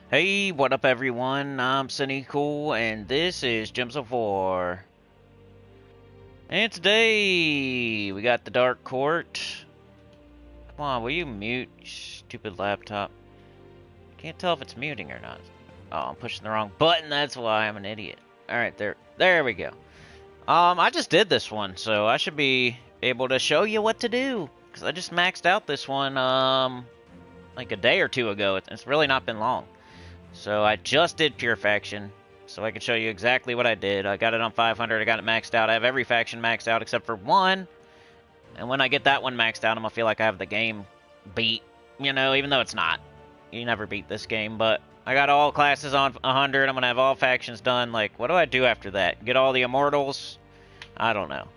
Hey, what up everyone? I'm Sinnycool, and this is Gems of War. And today, we got the Dark Court. Come on, will you mute, you stupid laptop? Can't tell if it's muting or not. Oh, I'm pushing the wrong button, that's why I'm an idiot. Alright, there we go. I just did this one, so I should be able to show you what to do. Because I just maxed out this one, like a day or two ago. It's really not been long. So I just did Pure Faction, so I can show you exactly what I did. I got it on 500, I got it maxed out. I have every faction maxed out except for one. And when I get that one maxed out, I'm going to feel like I have the game beat. You know, even though it's not. You never beat this game, but I got all classes on 100. I'm going to have all factions done. Like, what do I do after that? Get all the immortals? I don't know.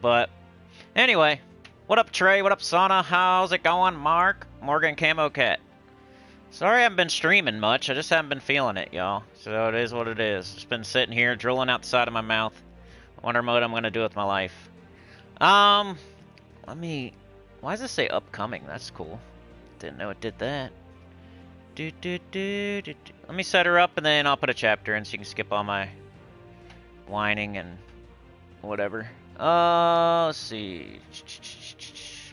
But, anyway. What up, Trey? What up, Sana? How's it going, Mark? Morgan Camo Cat. Sorry I haven't been streaming much. I just haven't been feeling it, y'all. So it is what it is. Just been sitting here, drilling out the side of my mouth. Wonder what I'm going to do with my life. Let me... Why does this say upcoming? That's cool. Didn't know it did that. Let me set her up, and then I'll put a chapter in so you can skip all my whining and whatever. Let's see.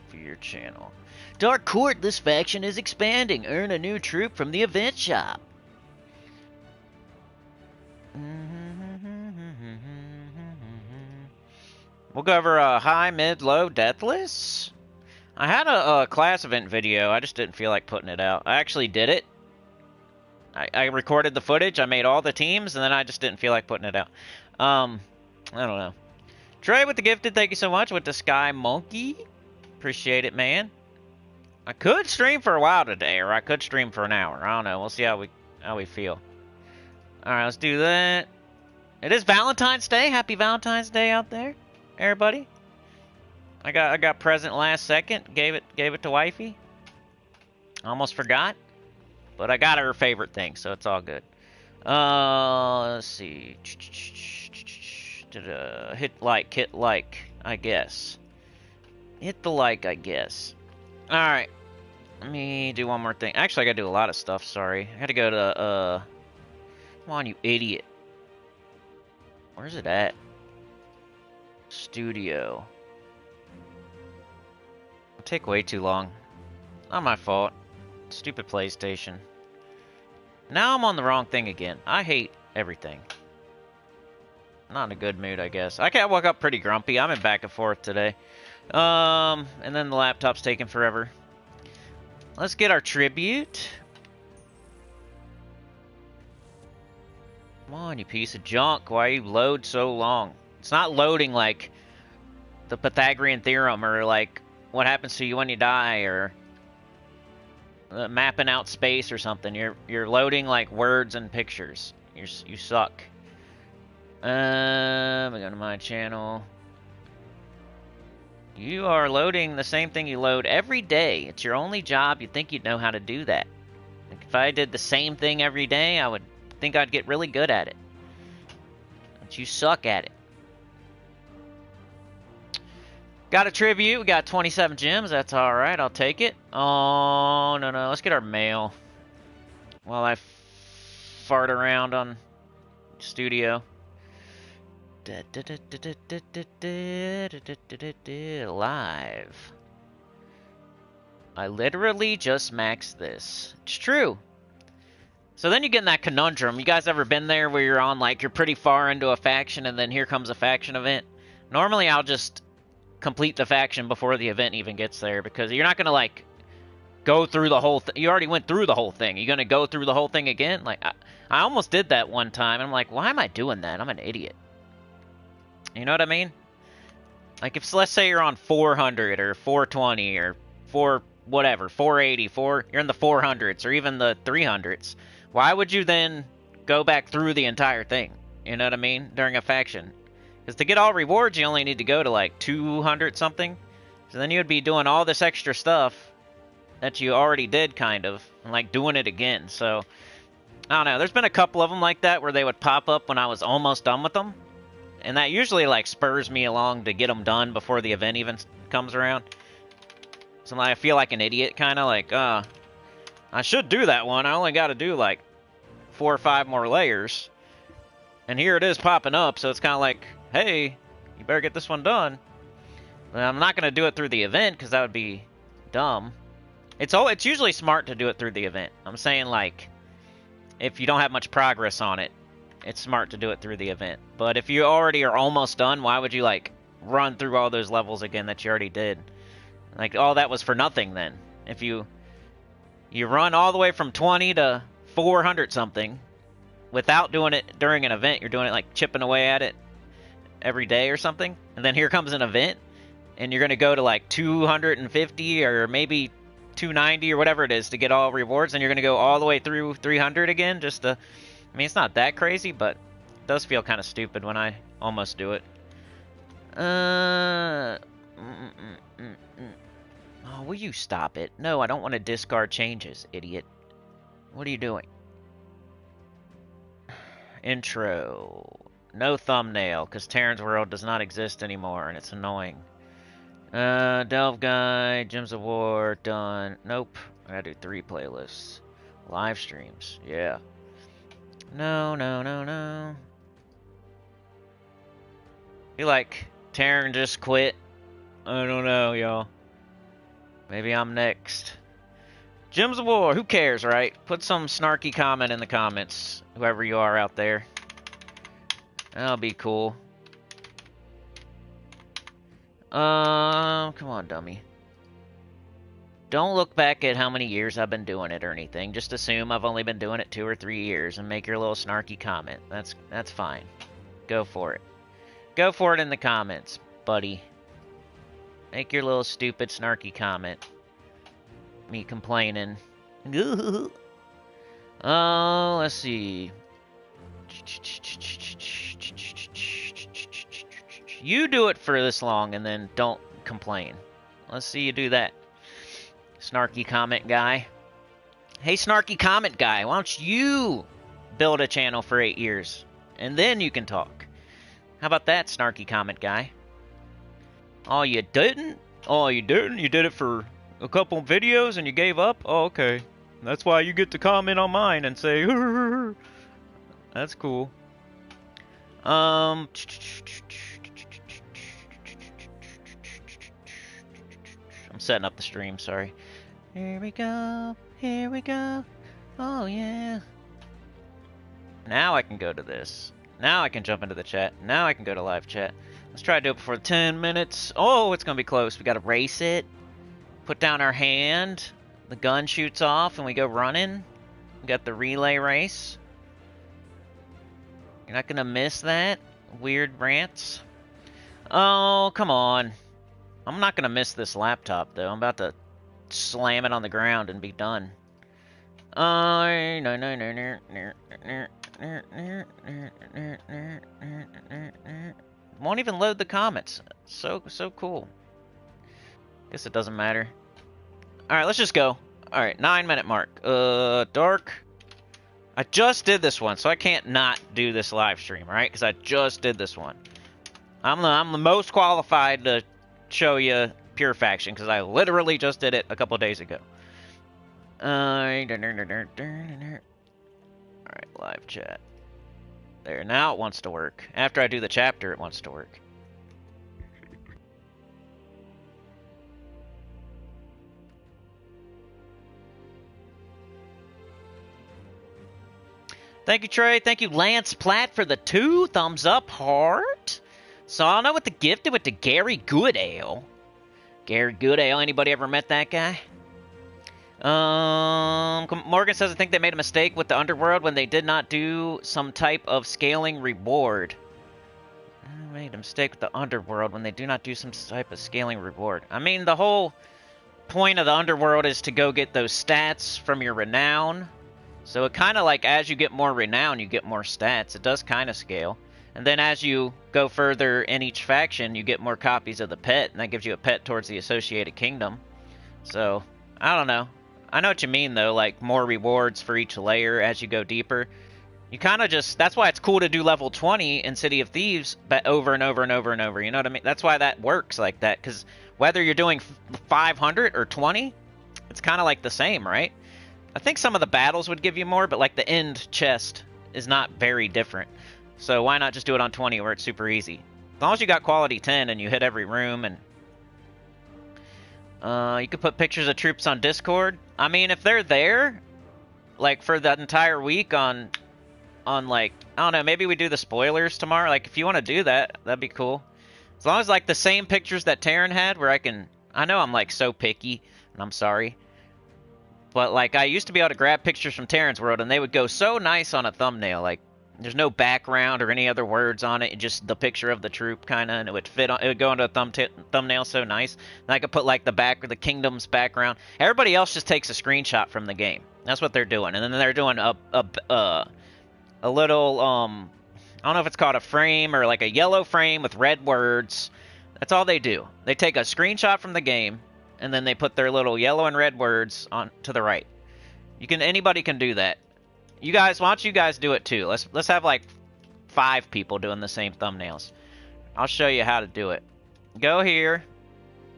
For your channel. Dark Court, this faction is expanding. Earn a new troop from the event shop. We'll go over high, mid, low, deathless. I had a class event video. I just didn't feel like putting it out. I actually did it. I recorded the footage. I made all the teams, and then I just didn't feel like putting it out. I don't know. Trey with the gifted, thank you so much. With the Sky Monkey. Appreciate it, man. I could stream for a while today, or I could stream for an hour. I don't know. We'll see how we feel. All right, let's do that. It is Valentine's Day. Happy Valentine's Day out there, everybody. I got present last second. Gave it to wifey. Almost forgot, but I got her favorite thing, so it's all good. Let's see. Hit like, I guess. Hit the like, I guess. All right. Let me do one more thing. Actually, I gotta do a lot of stuff, sorry. I gotta go to, come on, you idiot. Where's it at? Studio. It'll take way too long. Not my fault. Stupid PlayStation. Now I'm on the wrong thing again. I hate everything. Not in a good mood, I guess. I woke up pretty grumpy. I'm in back and forth today. And then the laptop's taking forever. Let's get our tribute. Come on, you piece of junk. Why you load so long? It's not loading like the Pythagorean theorem or like what happens to you when you die or mapping out space or something. You're loading like words and pictures. You suck. We go to my channel. You are loading the same thing you load every day. It's your only job. You'd think you'd know how to do that. Like if I did the same thing every day, I would think I'd get really good at it. But you suck at it. Got a tribute. We got 27 gems. That's alright. I'll take it. Oh, no. Let's get our mail. While I fart around on studio. Live. I literally just maxed this. It's true. So then you get in that conundrum. You guys ever been there where you're on, like, you're pretty far into a faction and then here comes a faction event? Normally I'll just complete the faction before the event even gets there because you're not going to, like, go through the whole thing. You already went through the whole thing. You're going to go through the whole thing again? Like, I almost did that one time. I'm like, why am I doing that? I'm an idiot. You know what I mean? Like, if let's say you're on 400 or 420 or 480, you're in the 400s or even the 300s. Why would you then go back through the entire thing? You know what I mean? During a faction. Because to get all rewards, you only need to go to like 200 something. So then you would be doing all this extra stuff that you already did, kind of, and like doing it again. So, I don't know. There's been a couple of them like that where they would pop up when I was almost done with them. And that usually, like, spurs me along to get them done before the event even comes around. So I feel like an idiot, kind of like, I should do that one. I only got to do, like, 4 or 5 more layers. And here it is popping up, so it's kind of like, hey, you better get this one done. But I'm not going to do it through the event, because that would be dumb. It's usually smart to do it through the event. I'm saying, like, if you don't have much progress on it, it's smart to do it through the event. But if you already are almost done, why would you, like, run through all those levels again that you already did? Like, all that was for nothing then. If you run all the way from 20 to 400 something without doing it during an event, you're doing it like chipping away at it every day or something, and then here comes an event, and you're going to go to like 250 or maybe 290 or whatever it is to get all rewards, and you're going to go all the way through 300 again just to... I mean, it's not that crazy, but it does feel kind of stupid when I almost do it. Oh, will you stop it? No, I don't want to discard changes, idiot. What are you doing? Intro. No thumbnail, because Terran's World does not exist anymore, and it's annoying. Delve Guide, Gems of War, done. Nope. I gotta do 3 playlists. Live streams, yeah. No, no, no, no. Feel like Terran just quit. I don't know, y'all. Maybe I'm next. Gems of War, who cares, right? Put some snarky comment in the comments, whoever you are out there. That'll be cool. Come on, dummy. Don't look back at how many years I've been doing it or anything. Just assume I've only been doing it 2 or 3 years and make your little snarky comment. That's fine. Go for it. Go for it in the comments, buddy. Make your little stupid snarky comment. Me complaining. Oh, let's see. You do it for this long and then don't complain. Let's see you do that. Snarky comment guy. Hey, snarky comment guy, why don't you build a channel for 8 years? And then you can talk. How about that, snarky comment guy? Oh, you didn't? Oh, you didn't? You did it for a couple videos and you gave up? Oh, okay. That's why you get to comment on mine and say, that's cool. I'm setting up the stream, sorry. Here we go, here we go. Oh, yeah. Now I can go to this. Now I can jump into the chat. Now I can go to live chat. Let's try to do it before 10 minutes. Oh, it's going to be close. We got to race it. Put down our hand. The gun shoots off and we go running. We got the relay race. You're not going to miss that. Weird rants. Oh, come on. I'm not going to miss this laptop, though. I'm about to slam it on the ground and be done. Won't even load the comments. So cool. Guess it doesn't matter. Alright, let's just go. Alright, 9-minute mark. Dark. I just did this one, so I can't not do this live stream, right? Because I just did this one. I'm the most qualified to show you Pure Faction, because I literally just did it a couple days ago. Alright, live chat. There, now it wants to work. After I do the chapter, it wants to work. Thank you, Trey. Thank you, Lance Platt, for the 2 thumbs up heart. So I don't know what the gift went to Gary Goodale. Gary Goodale, anybody ever met that guy? Morgan says, I think they made a mistake with the Underworld when they did not do some type of scaling reward. I made a mistake with the Underworld when they do not do some type of scaling reward. I mean, the whole point of the Underworld is to go get those stats from your renown. So it kind of like, as you get more renown, you get more stats. It does kind of scale. And then as you go further in each faction, you get more copies of the pet, and that gives you a pet towards the associated kingdom. So, I don't know. I know what you mean, though, like more rewards for each layer as you go deeper. You kind of just, that's why it's cool to do level 20 in City of Thieves, but over and over and over and over, you know what I mean? That's why that works like that, because whether you're doing 500 or 20, it's kind of like the same, right? I think some of the battles would give you more, but like the end chest is not very different. So why not just do it on 20 where it's super easy? As long as you got quality 10 and you hit every room, and you could put pictures of troops on Discord. I mean, if they're there, like for that entire week on like, I don't know, maybe we do the spoilers tomorrow. Like if you want to do that, that'd be cool. As long as like the same pictures that Terran had, where I know I'm like so picky, and I'm sorry. But like I used to be able to grab pictures from Terran's World, and they would go so nice on a thumbnail. Like there's no background or any other words on it, just the picture of the troop kind of, and it would fit on. It would go into a thumbnail so nice. And I could put like the kingdom's background. Everybody else just takes a screenshot from the game. That's what they're doing, and then they're doing a little I don't know if it's called a frame or like a yellow frame with red words. That's all they do. They take a screenshot from the game, and then they put their little yellow and red words on to the right. Anybody can do that. You guys, why don't you guys do it too? Let's have like 5 people doing the same thumbnails. I'll show you how to do it. Go here.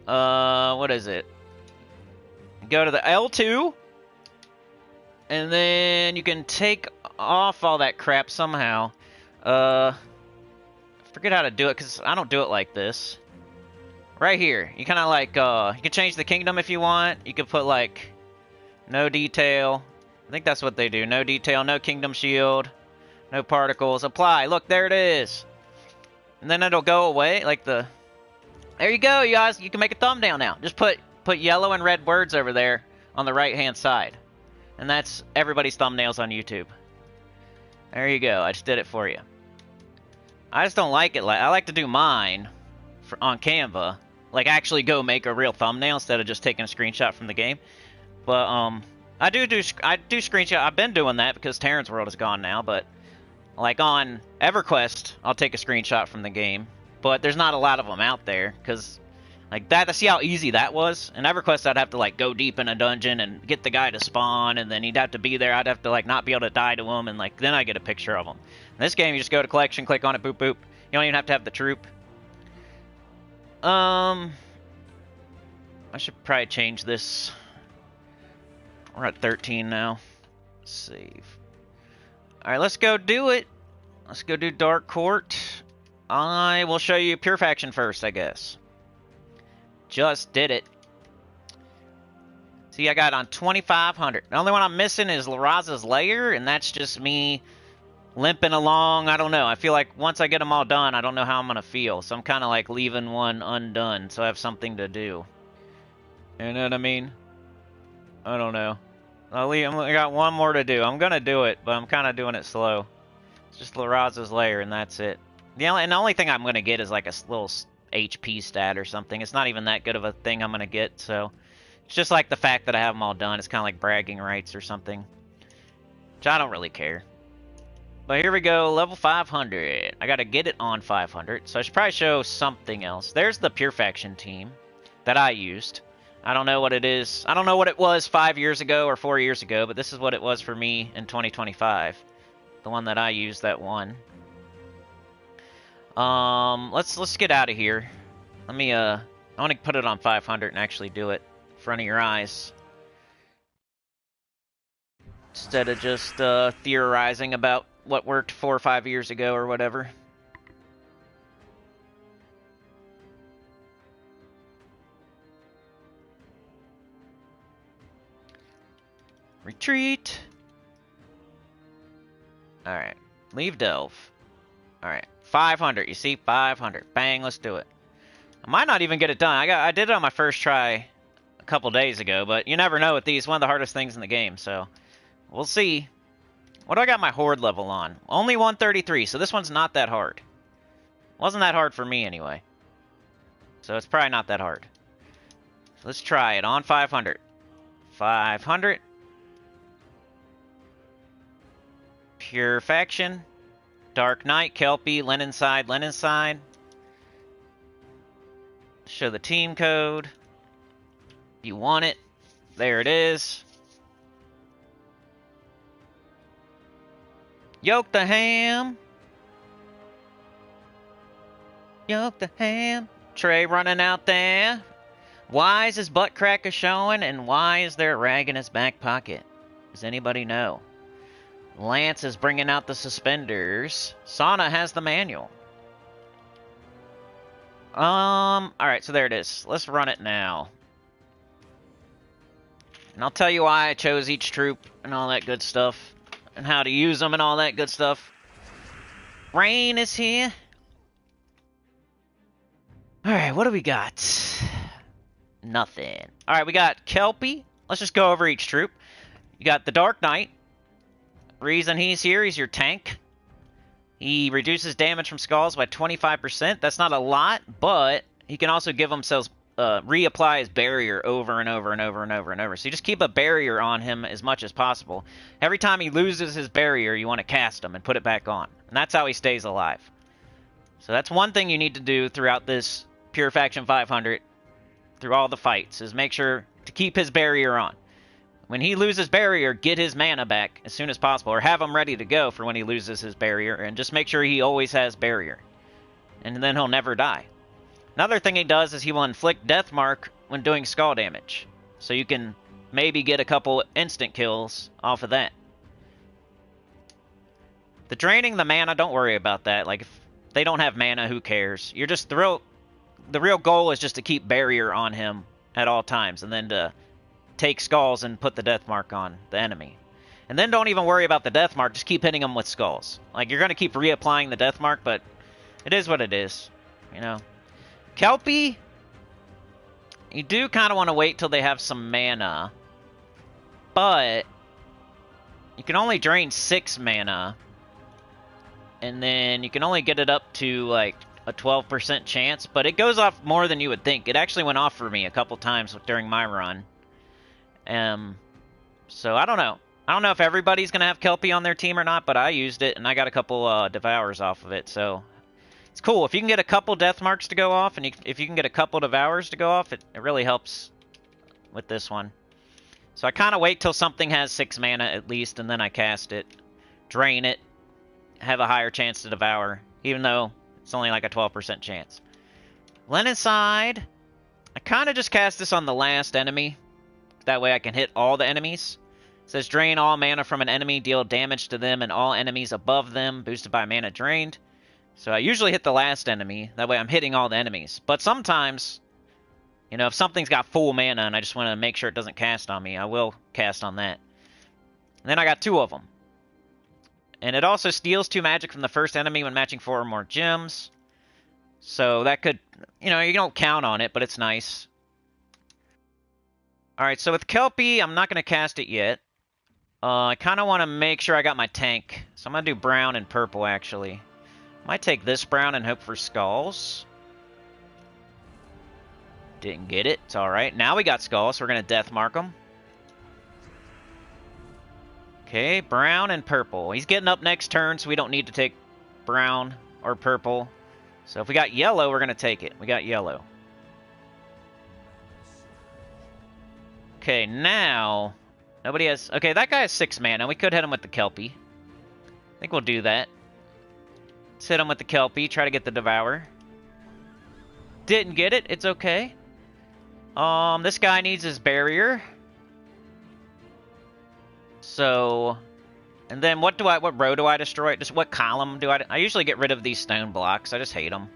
What is it? Go to the L2, and then you can take off all that crap somehow. Forget how to do it because I don't do it like this. Right here, you kind of like, you can change the kingdom if you want. You could put like, no detail. I think that's what they do. No detail, no kingdom shield, no particles. Apply. Look, there it is. And then it'll go away, like the... There you go, you guys. You can make a thumbnail now. Just put yellow and red words over there on the right-hand side. And that's everybody's thumbnails on YouTube. There you go. I just did it for you. I just don't like it. I like to do mine on Canva. Like, actually go make a real thumbnail instead of just taking a screenshot from the game. But, I do screenshot. I've been doing that because Terran's World is gone now, but like on EverQuest, I'll take a screenshot from the game. But there's not a lot of them out there because like that. See how easy that was? In EverQuest, I'd have to like go deep in a dungeon and get the guy to spawn, and then he'd have to be there. I'd have to like not be able to die to him, and like then I get a picture of him. In this game, you just go to collection, click on it, boop boop. You don't even have to have the troop. I should probably change this. We're at 13 now. Save. Alright, let's go do it. Let's go do Dark Court. I will show you Pure Faction first, I guess. Just did it. See, I got on 2,500. The only one I'm missing is Laraza's Lair, and that's just me limping along. I don't know. I feel like once I get them all done, I don't know how I'm going to feel. So I'm kind of like leaving one undone, so I have something to do. You know what I mean? I don't know. I got one more to do. I'm going to do it, but I'm kind of doing it slow. It's just Laraza's Lair, and that's it. The only thing I'm going to get is like a little HP stat or something. It's not even that good of a thing I'm going to get, so... It's just like the fact that I have them all done. It's kind of like bragging rights or something. Which I don't really care. But here we go, level 500. I got to get it on 500, so I should probably show something else. There's the Pure Faction team that I used. I don't know what it is. I don't know what it was 5 years ago or 4 years ago, but this is what it was for me in 2025. The one that I used, that one. Let's get out of here. Let me, I want to put it on 500 and actually do it in front of your eyes. Instead of just, theorizing about what worked 4 or 5 years ago or whatever. Retreat. Alright. Leave Delve. Alright. 500. You see? 500. Bang, let's do it. I might not even get it done. I did it on my first try a couple days ago, but you never know with these. One of the hardest things in the game, so we'll see. What do I got my horde level on? Only 133, so this one's not that hard. Wasn't that hard for me anyway. So it's probably not that hard. So let's try it on 500. 500. Pure Faction. Dark Knight, Kelpie, Linen Side, Linen Side. Show the team code. If you want it. There it is. Yoke the ham. Yoke the ham. Trey running out there. Why is his butt crack showing, and why is there a rag in his back pocket? Does anybody know? Lance is bringing out the suspenders. Sauna has the manual. Alright, so there it is. Let's run it now. And I'll tell you why I chose each troop and all that good stuff. And how to use them and all that good stuff. Rain is here. Alright, what do we got? Nothing. Alright, we got Kelpie. Let's just go over each troop. You got the Dark Knight. Reason he's here, he's your tank. He reduces damage from skulls by 25%. That's not a lot, but he can also give himself reapply his barrier over and over and over and over and over. So you just keep a barrier on him as much as possible. Every time he loses his barrier, you want to cast him and put it back on. And that's how he stays alive. So that's one thing you need to do throughout this Pure Faction 500, through all the fights, is make sure to keep his barrier on. When he loses barrier, get his mana back as soon as possible, or have him ready to go for when he loses his barrier, and just make sure he always has barrier. And then he'll never die. Another thing he does is he will inflict death mark when doing skull damage. So you can maybe get a couple instant kills off of that. The draining the mana, don't worry about that. Like, if they don't have mana, who cares? You're just the real goal is just to keep barrier on him at all times, and then to take skulls and put the death mark on the enemy. And then don't even worry about the death mark, just keep hitting them with skulls. Like, you're going to keep reapplying the death mark, but it is what it is, you know. Kelpie, you do kind of want to wait till they have some mana, but you can only drain 6 mana, and then you can only get it up to, like, a 12% chance, but it goes off more than you would think. It actually went off for me a couple times during my run. So I don't know. I don't know if everybody's going to have Kelpie on their team or not, but I used it, and I got a couple Devours off of it, so it's cool. If you can get a couple Death Marks to go off, and if you can get a couple Devours to go off, it really helps with this one. So I kind of wait till something has 6 mana at least, and then I cast it, drain it, have a higher chance to Devour, even though it's only like a 12% chance. Lenicide, I kind of just cast this on the last enemy. That way I can hit all the enemies. It says drain all mana from an enemy, deal damage to them and all enemies above them, boosted by mana drained. So I usually hit the last enemy. That way I'm hitting all the enemies. But sometimes, you know, if something's got full mana and I just want to make sure it doesn't cast on me, I will cast on that. And then I got 2 of them. And it also steals 2 magic from the first enemy when matching 4 or more gems. So that could, you know, you don't count on it, but it's nice. Alright, so with Kelpie, I'm not going to cast it yet. I kind of want to make sure I got my tank. So I'm going to do brown and purple, actually. Might take this brown and hope for skulls. Didn't get it. It's alright. Now we got skulls, so we're going to death mark them. Okay, brown and purple. He's getting up next turn, so we don't need to take brown or purple. So if we got yellow, we're going to take it. We got yellow. Okay, now nobody has... Okay, that guy has 6 mana. We could hit him with the Kelpie. I think we'll do that. Let's hit him with the Kelpie. Try to get the Devour. Didn't get it. It's okay. This guy needs his barrier. So... And then what row do I destroy? Just what column do I usually get rid of these stone blocks. I just hate them.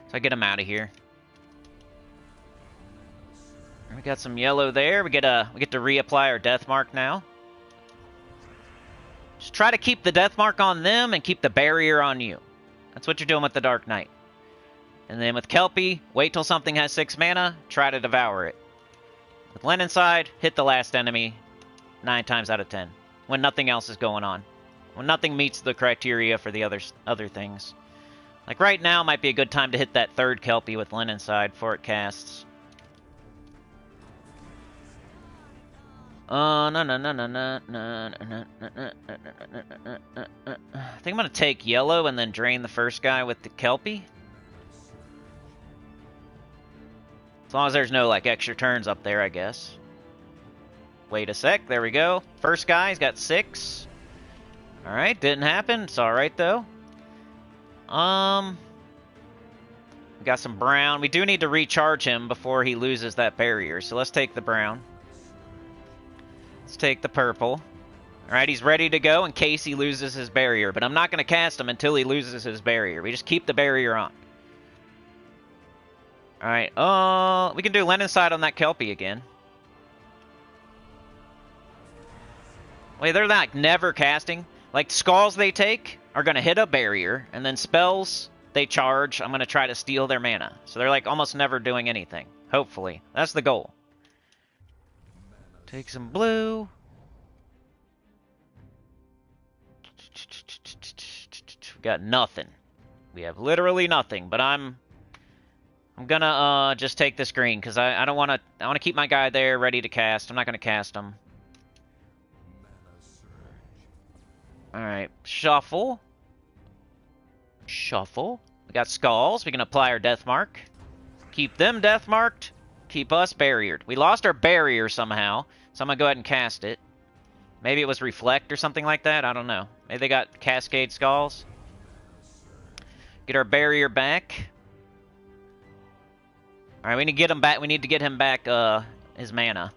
So I get them out of here. We got some yellow there. We get to reapply our death mark now. Just try to keep the death mark on them and keep the barrier on you. That's what you're doing with the Dark Knight. And then with Kelpie, wait till something has 6 mana, try to devour it. With Lenicide, hit the last enemy 9 times out of 10. When nothing else is going on. When nothing meets the criteria for the other things. Like right now might be a good time to hit that 3rd Kelpie with Lenicide before it casts. I think I'm going to take yellow and then drain the first guy with the Kelpie. As long as there's no, like, extra turns up there, I guess. Wait a sec. There we go. First guy, he's got 6. Alright, didn't happen. It's alright, though. We got some brown. We do need to recharge him before he loses that barrier, so let's take the brown. Let's take the purple. Alright, he's ready to go in case he loses his barrier, but I'm not going to cast him until he loses his barrier. We just keep the barrier on. Alright, we can do Lennon side on that Kelpie again. Wait, they're not never casting. Like, skulls they take are going to hit a barrier, and then spells they charge, I'm going to try to steal their mana. So they're like almost never doing anything. Hopefully. That's the goal. Take some blue. We got nothing. We have literally nothing, but I'm gonna just take this green because I don't want to. I want to keep my guy there ready to cast. I'm not gonna cast him. All right, shuffle. Shuffle. We got skulls. We can apply our death mark. Keep them death marked. Keep us barriered. We lost our barrier somehow, so I'm gonna go ahead and cast it. Maybe it was reflect or something like that. I don't know. Maybe they got cascade skulls. Get our barrier back. All right, we need to get him back. We need to get him back his mana.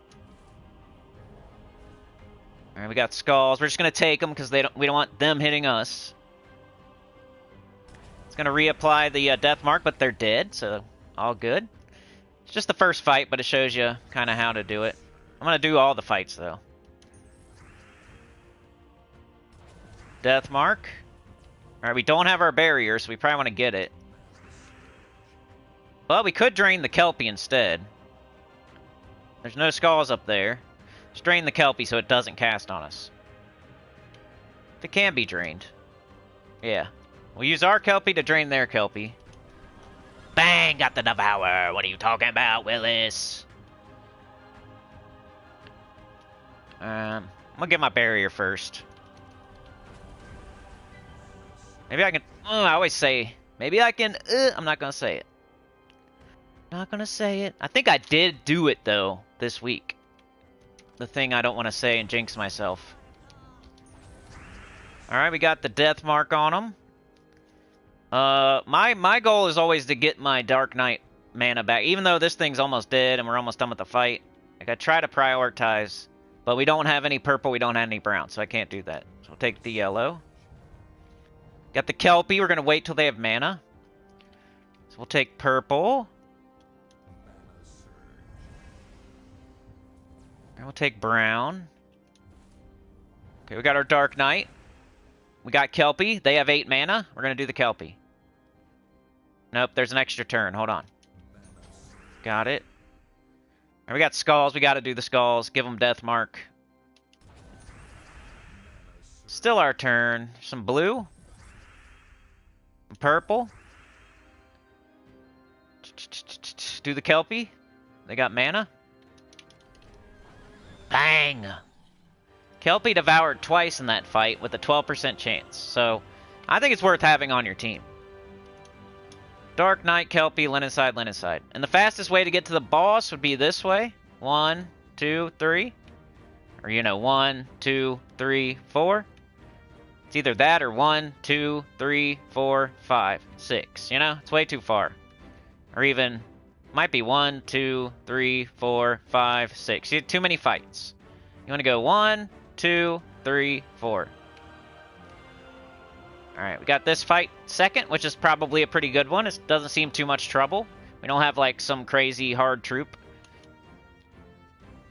All right, we got skulls. We're just gonna take them because we don't want them hitting us. It's gonna reapply the death mark, but they're dead, so all good. It's just the first fight, but it shows you kind of how to do it. I'm gonna do all the fights though. Death mark. All right, we don't have our barrier, so we probably want to get it. Well, we could drain the Kelpie instead. There's no skulls up there. Just drain the Kelpie so it doesn't cast on us. If it can be drained. Yeah. We'll use our Kelpie to drain their Kelpie. Bang! Got the Devour! What are you talking about, Willis? I'm gonna get my barrier first. Maybe I can... I always say... Maybe I can... I'm not gonna say it. Not gonna say it. I think I did do it, though, this week. The thing I don't want to say and jinx myself. Alright, we got the death mark on them. My goal is always to get my Dark Knight mana back. Even though this thing's almost dead and we're almost done with the fight. Like, I try to prioritize. But we don't have any purple, we don't have any brown, so I can't do that. So we'll take the yellow. Got the Kelpie. We're going to wait till they have mana. So we'll take purple. And we'll take brown. Okay, we got our Dark Knight. We got Kelpie. They have 8 mana. We're going to do the Kelpie. Nope, there's an extra turn. Hold on. Got it. Right, we got skulls. We got to do the skulls. Give them death mark. Still our turn. Some blue. Purple. Do the Kelpie. They got mana. Bang! Kelpie devoured twice in that fight with a 12% chance. So, I think it's worth having on your team. Dark Knight, Kelpie, Linen side, Linen side. And the fastest way to get to the boss would be this way. 1, 2, 3. Or, 1, 2, 3, 4. It's either that or 1, 2, 3, 4, 5, 6. It's way too far. Or even, might be 1, 2, 3, 4, 5, 6. You have too many fights. You want to go 1, 2, 3, 4. Alright, we got this fight second, which is probably a pretty good one. It doesn't seem too much trouble. We don't have, like, some crazy hard troop.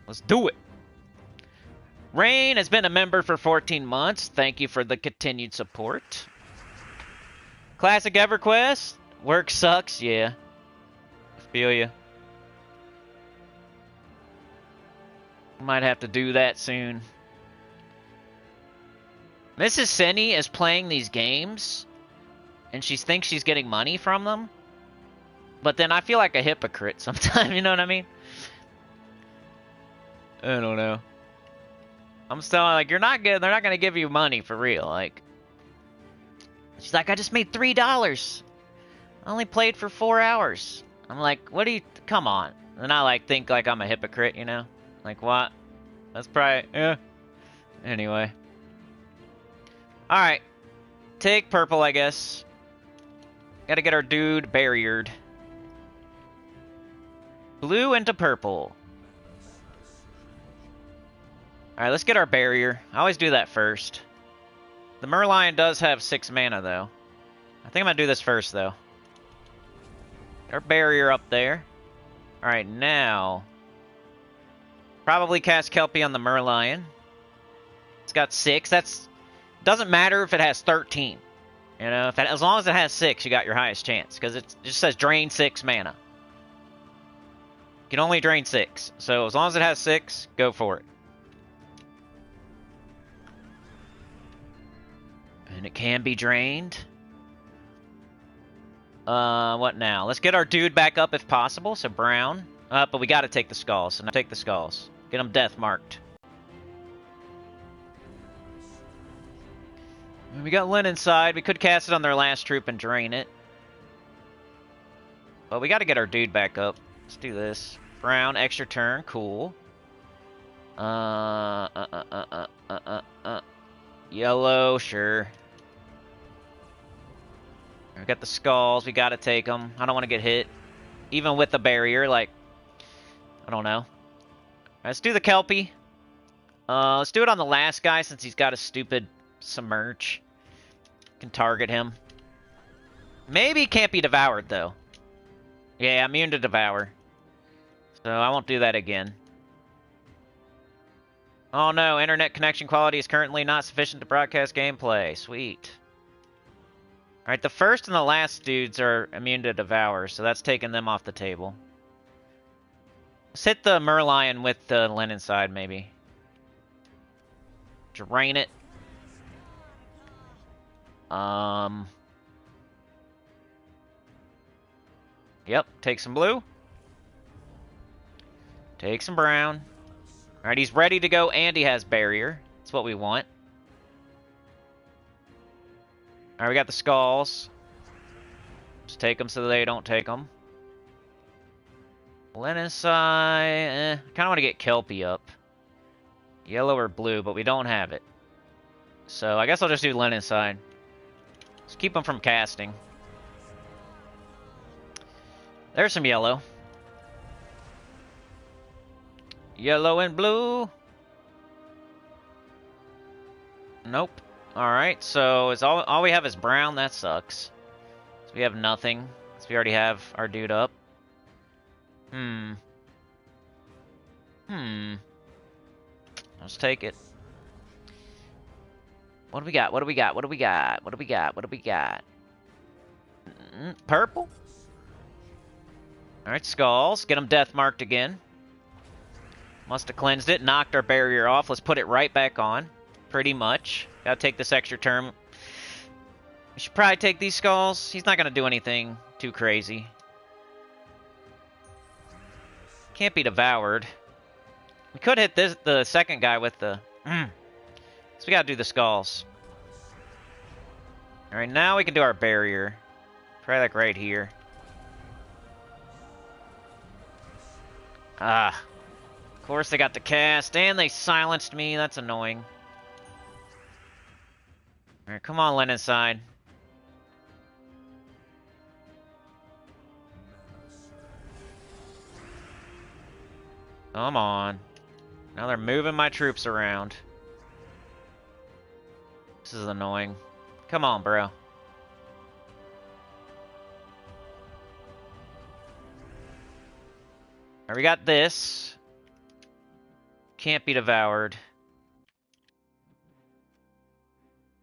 Let's do it! Rain has been a member for 14 months. Thank you for the continued support. Classic EverQuest. Work sucks, yeah. Feel ya. Might have to do that soon. Mrs. Sinny is playing these games, and she thinks she's getting money from them. But then I feel like a hypocrite sometimes, you know what I mean? I don't know. I'm still like, you're not good. They're not going to give you money for real. Like, she's like, I just made $3. I only played for 4 hours. I'm like, what do you, come on. And I like think like I'm a hypocrite, Like, what? That's probably, yeah. Anyway. Alright. Take purple, I guess. Gotta get our dude barriered. Blue into purple. Alright, let's get our barrier. I always do that first. The Merlion does have 6 mana, though. I think I'm gonna do this first, though. Get our barrier up there. Alright, now... probably cast Kelpie on the Merlion. It's got 6. That's... doesn't matter if it has 13. You know, if it, as long as it has 6, you got your highest chance. Because it just says drain 6 mana. You can only drain 6. So as long as it has 6, go for it. And it can be drained. What now? Let's get our dude back up if possible. So brown. But we gotta take the skulls. So now take the skulls. Get them death marked. We got Lynn inside. We could cast it on their last troop and drain it. But we gotta get our dude back up. Let's do this. Brown, extra turn. Cool. Yellow, sure. We got the skulls. We gotta take them. I don't want to get hit. Even with the barrier, like... I don't know. Let's do the Kelpie. Let's do it on the last guy since he's got a stupid submerge. Can target him. Maybe he can't be devoured, though. Yeah, immune to devour. So I won't do that again. Oh no, internet connection quality is currently not sufficient to broadcast gameplay. Sweet. Alright, the first and the last dudes are immune to devour, so that's taking them off the table. Let's hit the Merlion with the Lynn inside, maybe. Drain it. Yep, take some blue. Take some brown. Alright, he's ready to go and he has barrier. That's what we want. Alright, we got the skulls. Just take them so they don't take them. Lynn inside. I kind of want to get Kelpie up. Yellow or blue, but we don't have it. So I guess I'll just do Lynn inside. Let's keep them from casting. There's some yellow. Yellow and blue. Nope. Alright, so it's all we have is brown. That sucks. So we have nothing. So we already have our dude up. Let's take it. What do we got? What do we got? What do we got? What do we got? What do we got? Purple? Alright, skulls. Get them death marked again. Must have cleansed it. Knocked our barrier off. Let's put it right back on. Pretty much. Gotta take this extra turn. We should probably take these skulls. He's not gonna do anything too crazy. Can't be devoured. We could hit the second guy with the... So we gotta do the skulls. Alright, now we can do our barrier. Probably like right here. Ah. Of course they got the cast, and they silenced me. That's annoying. Alright, come on, Lynn inside. Come on. Now they're moving my troops around. This is annoying. Come on, bro. Alright, we got this. Can't be devoured.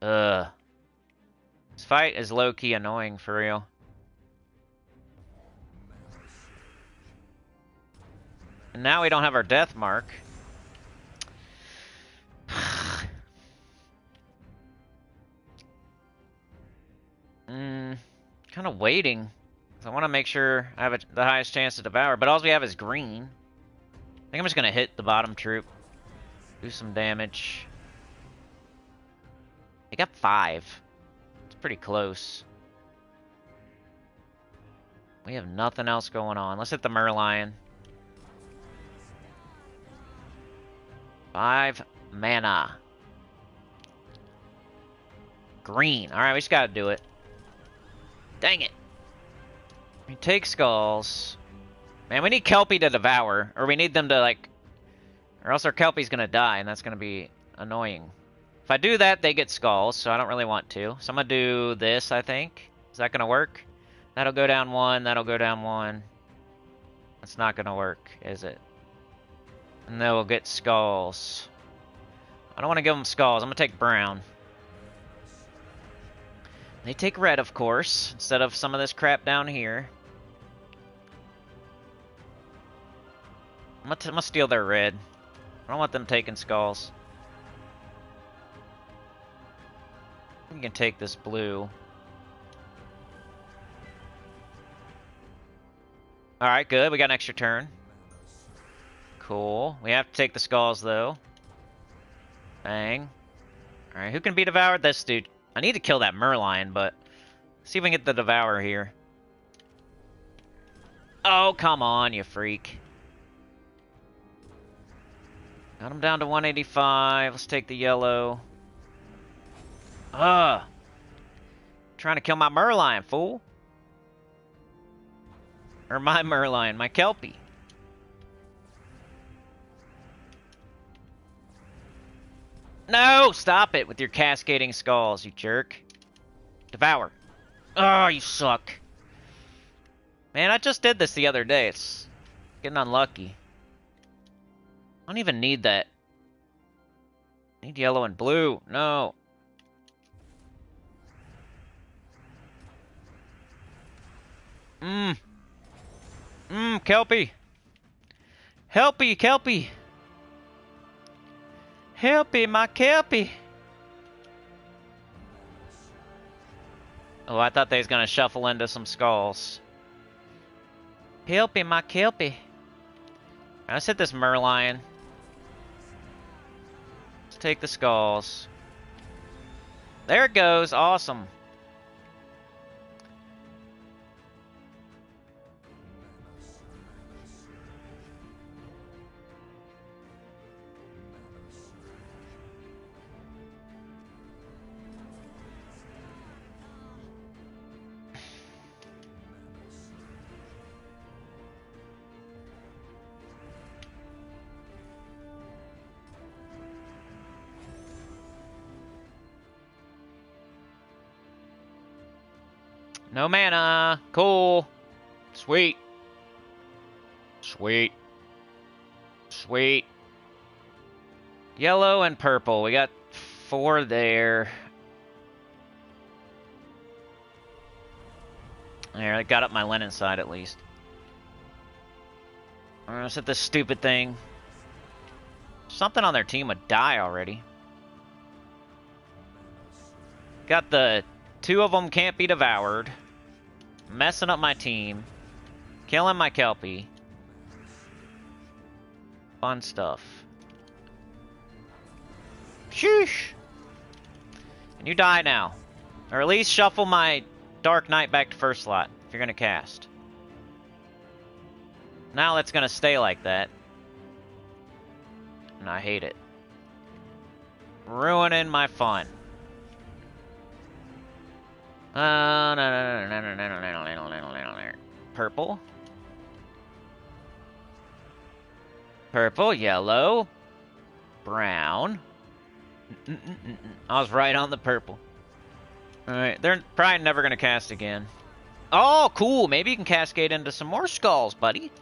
This fight is low-key annoying, for real. And now we don't have our death mark. Kind of waiting. I want to make sure I have the highest chance to devour, but all we have is green. I think I'm just going to hit the bottom troop. Do some damage. They got 5. It's pretty close. We have nothing else going on. Let's hit the Merlion. 5 mana. Green. Alright, we just gotta do it. Dang it. We take skulls. Man, we need Kelpie to devour. Or we need them to, like... Or else our Kelpie's gonna die, and that's gonna be annoying. If I do that, they get skulls, so I don't really want to. So I'm gonna do this, I think. Is that gonna work? That'll go down one, that'll go down one. That's not gonna work, is it? And they'll get skulls. I don't want to give them skulls. I'm gonna take brown. They take red, of course, instead of some of this crap down here. I'm gonna steal their red. I don't want them taking skulls. We can take this blue. Alright, good. We got an extra turn. Cool. We have to take the skulls, though. Bang. Alright, who can be devoured? This dude. I need to kill that Merlion, but... see if we can get the Devourer here. Oh, come on, you freak. Got him down to 185. Let's take the yellow. Ugh. Trying to kill my Merlion, fool. Or my Merlion, my Kelpie. No! Stop it with your cascading skulls, you jerk. Devour. Oh, you suck. Man, I just did this the other day. It's getting unlucky. I don't even need that. I need yellow and blue. No. Kelpie. Helpy, Kelpie. Helpy, my Kelpie. Oh, I thought they was gonna shuffle into some skulls. Kelpie, my Kelpie. Let's hit this Merlion. Let's take the skulls. There it goes. Awesome. No mana. Cool. Sweet. Sweet. Sweet. Yellow and purple. We got 4 there. There, I got up my linen side at least. I'm gonna set this stupid thing. Something on their team would die already. Got the 2 of them can't be devoured. Messing up my team. Killing my Kelpie. Fun stuff. Sheesh! And you die now. Or at least shuffle my Dark Knight back to first slot, if you're gonna cast. Now that's gonna stay like that. And I hate it. Ruining my fun. Purple. Purple, yellow, brown. I was right on the purple. Alright, they're probably never going to cast again. Oh, cool. Maybe you can cascade into some more skulls, buddy.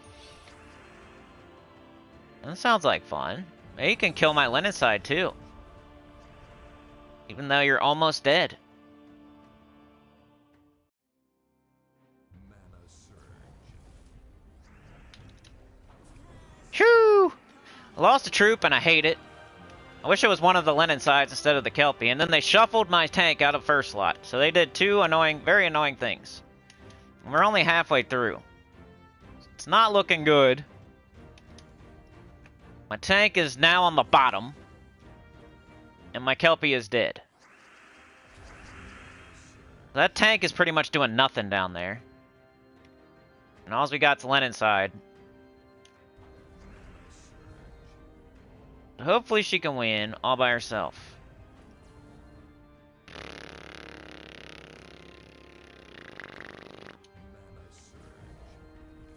That sounds like fun. Maybe you can kill my linen side, too. Even though you're almost dead. Whew! I lost a troop and I hate it. I wish it was one of the linen sides instead of the Kelpie. And then they shuffled my tank out of first slot. So they did 2 annoying, very annoying things. And we're only halfway through. It's not looking good. My tank is now on the bottom. And my Kelpie is dead. That tank is pretty much doing nothing down there. And all we got's linen side. Hopefully she can win all by herself.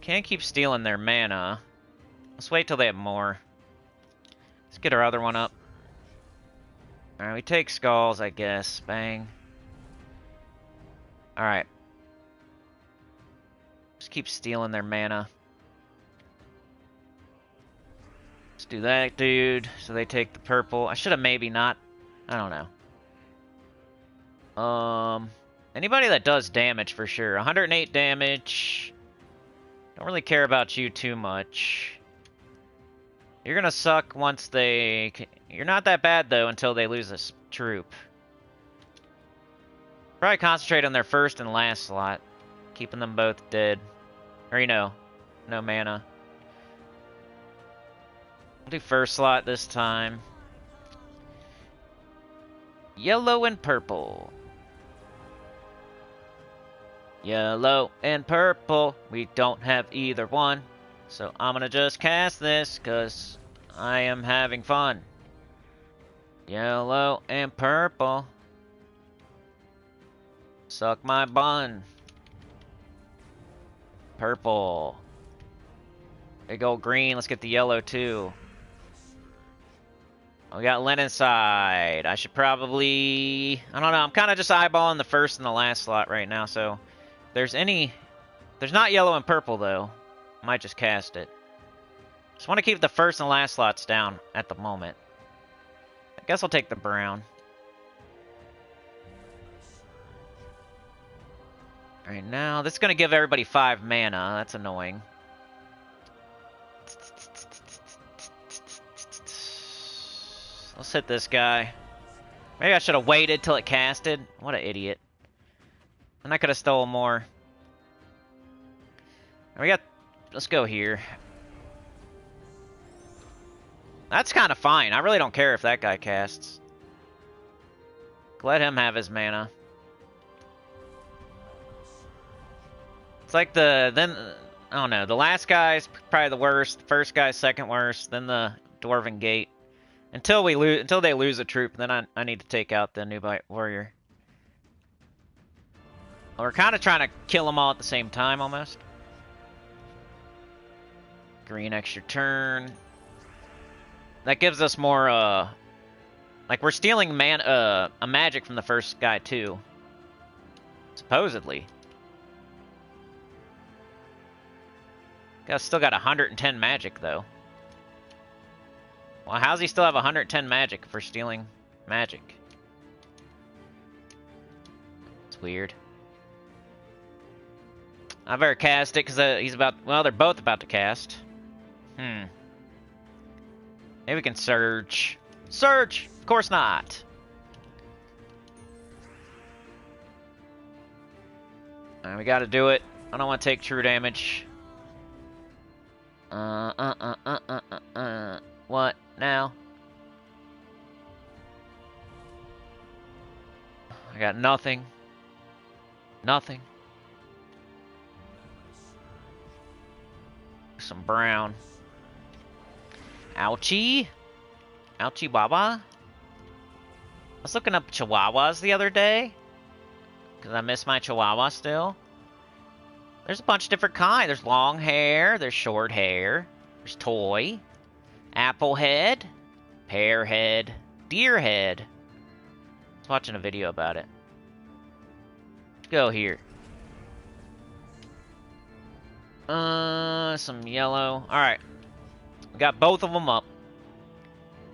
Can't keep stealing their mana. Let's wait till they have more. get our other one up. Alright, we take skulls, I guess. Bang. Alright. Just keep stealing their mana. Let's do that, dude. So they take the purple. I should have maybe not. I don't know. Anybody that does damage for sure. 108 damage. Don't really care about you too much. You're gonna suck once they... You're not that bad, though, until they lose this troop. Probably concentrate on their first and last slot. Keeping them both dead. Or, you know, no mana. I'll do first slot this time. Yellow and purple. Yellow and purple. We don't have either one. So I'm gonna just cast this, because I am having fun. Yellow and purple. Suck my bun. Purple. Big old green. Let's get the yellow too. We got Len inside. I should probably... I don't know. I'm kind of just eyeballing the first and the last slot right now. So if there's any... There's not yellow and purple though. Might just cast it. Just want to keep the first and last slots down at the moment. I guess I'll take the brown. Alright, now this is going to give everybody 5 mana. That's annoying. Let's hit this guy. Maybe I should have waited till it casted. What an idiot. And I could have stolen more. We got... Let's go here. That's kind of fine. I really don't care if that guy casts. Let him have his mana. It's like the... Then... I don't know. The last guy's probably the worst. The first guy's second worst. Then the Dwarven Gate. Until they lose a troop, then I need to take out the Nubite Warrior. We're kind of trying to kill them all at the same time, almost. Green extra turn. That gives us more, like, we're stealing a magic from the first guy, too. Supposedly. Still got 110 magic, though. Well, how's he still have 110 magic for stealing magic? It's weird. I better cast it, because he's about... Well, they're both about to cast. Maybe we can surge. Surge! Of course not. Alright, we gotta do it. I don't want to take true damage. What now? I got nothing. Nothing. Some brown. Ouchie. Ouchie baba. I was looking up chihuahuas the other day. Because I miss my chihuahua still. There's a bunch of different kinds. There's long hair. There's short hair. There's toy. Apple head. Pear head. Deer head. I was watching a video about it. Let's go here. Some yellow. Alright. We got both of them up.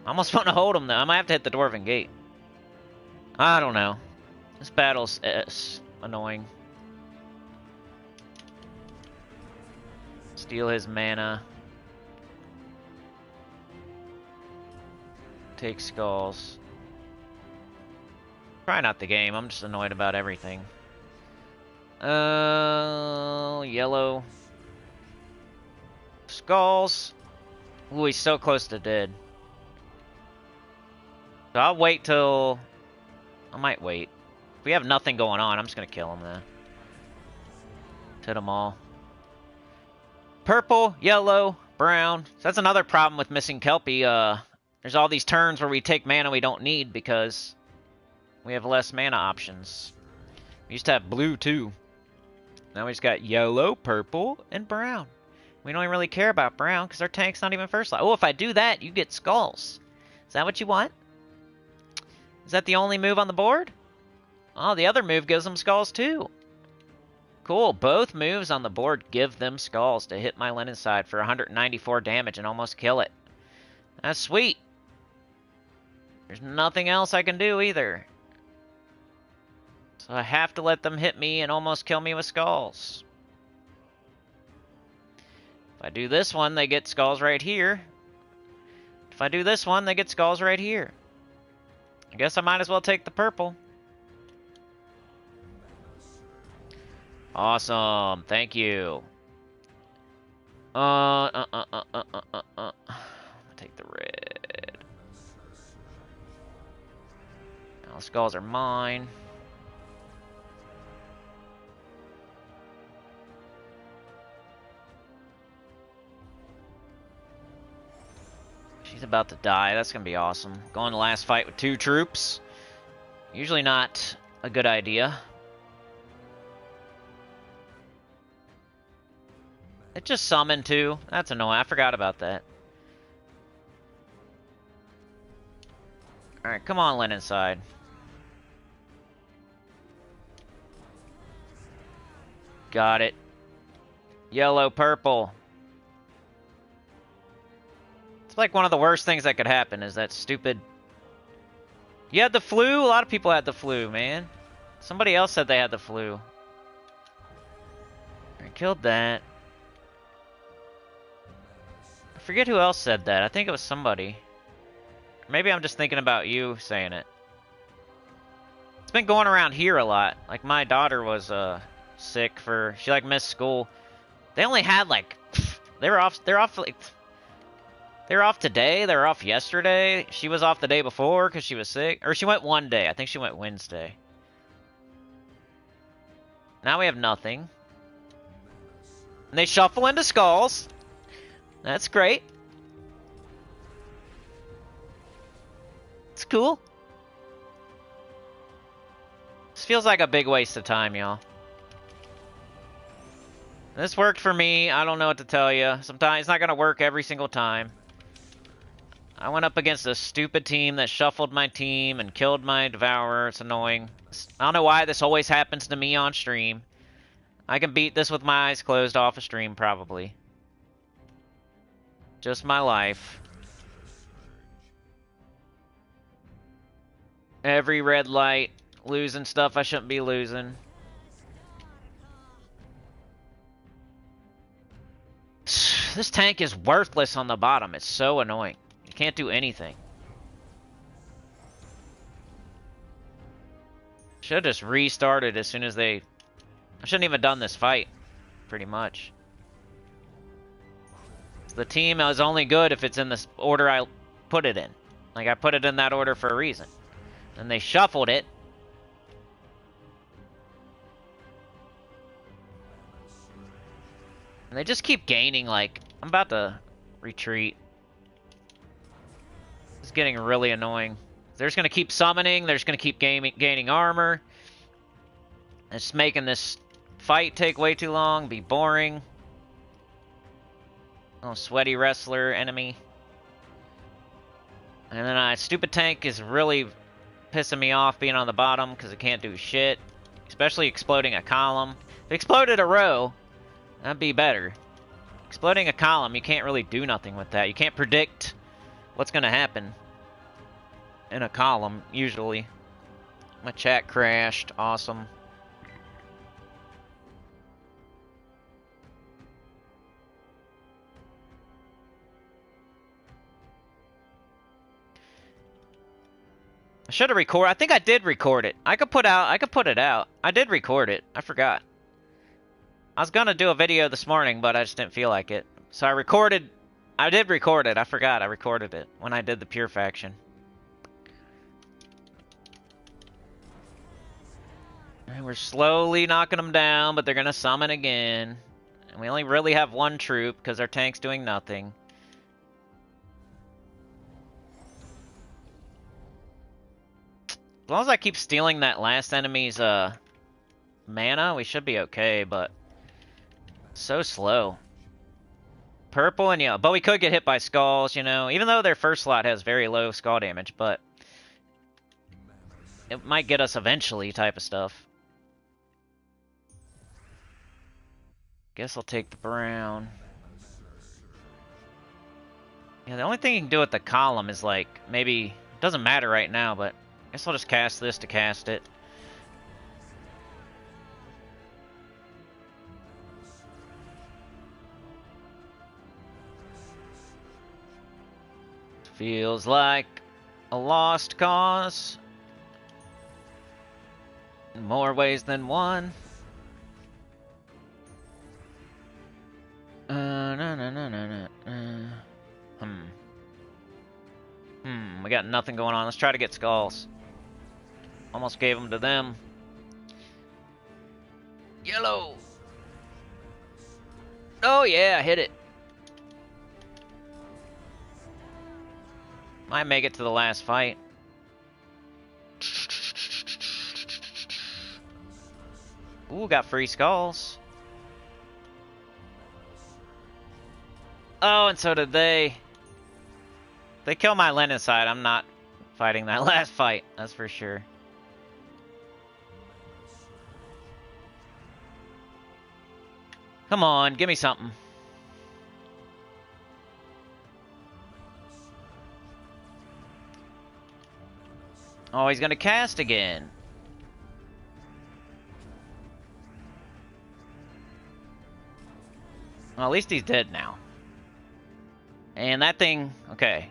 I almost want to hold them, though. I might have to hit the Dwarven Gate. I don't know. This battle's annoying. Steal his mana. Take skulls. Probably not the game. I'm just annoyed about everything. Yellow. Skulls. Ooh, he's so close to dead. So I'll wait till... I might wait. If we have nothing going on, I'm just gonna kill him though. Hit them all. Purple, yellow, brown. So that's another problem with missing Kelpie. There's all these turns where we take mana we don't need because we have less mana options. We used to have blue too. Now we just got yellow, purple, and brown. We don't even really care about brown because our tank's not even first slot. Oh, if I do that, you get skulls. Is that what you want? Is that the only move on the board? Oh, the other move gives them skulls too. Cool, both moves on the board give them skulls to hit my Linen side for 194 damage and almost kill it. That's sweet. There's nothing else I can do either. So I have to let them hit me and almost kill me with skulls. If I do this one, they get skulls right here. If I do this one, they get skulls right here. I guess I might as well take the purple. Awesome, thank you. I'll take the red. Now the skulls are mine. She's about to die. That's gonna be awesome. Going to last fight with 2 troops. Usually not a good idea. It just summoned 2. That's annoying. I forgot about that. Alright, come on, Linen side. Got it. Yellow, purple. It's like one of the worst things that could happen is that stupid... You had the flu? A lot of people had the flu, man. Somebody else said they had the flu. I killed that. I forget who else said that. I think it was somebody. Maybe I'm just thinking about you saying it. It's been going around here a lot. Like, my daughter was sick for... She, like, missed school. They only had, like... They're off, like... They were off today. They were off yesterday. She was off the day before because she was sick. Or she went one day. I think she went Wednesday. Now we have nothing. And they shuffle into skulls. That's great. It's cool. This feels like a big waste of time, y'all. This worked for me. I don't know what to tell you. Sometimes it's not going to work every single time. I went up against a stupid team that shuffled my team and killed my Devourer. It's annoying. I don't know why this always happens to me on stream. I can beat this with my eyes closed off a stream, probably. Just my life. Every red light. Losing stuff I shouldn't be losing. This tank is worthless on the bottom. It's so annoying. You can't do anything. Should have just restarted as soon as they... I shouldn't even have done this fight, pretty much. The team is only good if it's in the order I put it in. Like, I put it in that order for a reason. And they shuffled it. And they just keep gaining, like... I'm about to retreat. It's getting really annoying. They're just going to keep summoning. They're just going to keep gaining armor. It's making this fight take way too long, be boring. Oh, sweaty wrestler enemy. And then stupid tank is really pissing me off being on the bottom because it can't do shit. Especially exploding a column. If it exploded a row, that'd be better. Exploding a column, you can't really do nothing with that. You can't predict what's going to happen in a column, usually. My chat crashed. Awesome. I should have recorded. I think I did record it. I could put it out. I did record it. I forgot. I was gonna do a video this morning, but I just didn't feel like it. So I did record it. I forgot I recorded it when I did the Pure faction. And we're slowly knocking them down, but they're gonna summon again. And we only really have one troop because our tank's doing nothing. As long as I keep stealing that last enemy's mana, we should be okay, but so slow. Purple and yellow. But we could get hit by skulls, you know. Even though their first slot has very low skull damage, but it might get us eventually type of stuff. Guess I'll take the brown. Yeah, the only thing you can do with the column is like, maybe, it doesn't matter right now, but I guess I'll just cast this to cast it. Feels like a lost cause. In more ways than one. We got nothing going on. Let's try to get skulls. Almost gave them to them. Yellow. Oh yeah, hit it. Might make it to the last fight. Ooh, got free skulls. Oh, and so did they. They kill my Lenin side. I'm not fighting that last fight. That's for sure. Come on, give me something. Oh, he's gonna cast again. Well, at least he's dead now. And that thing, okay.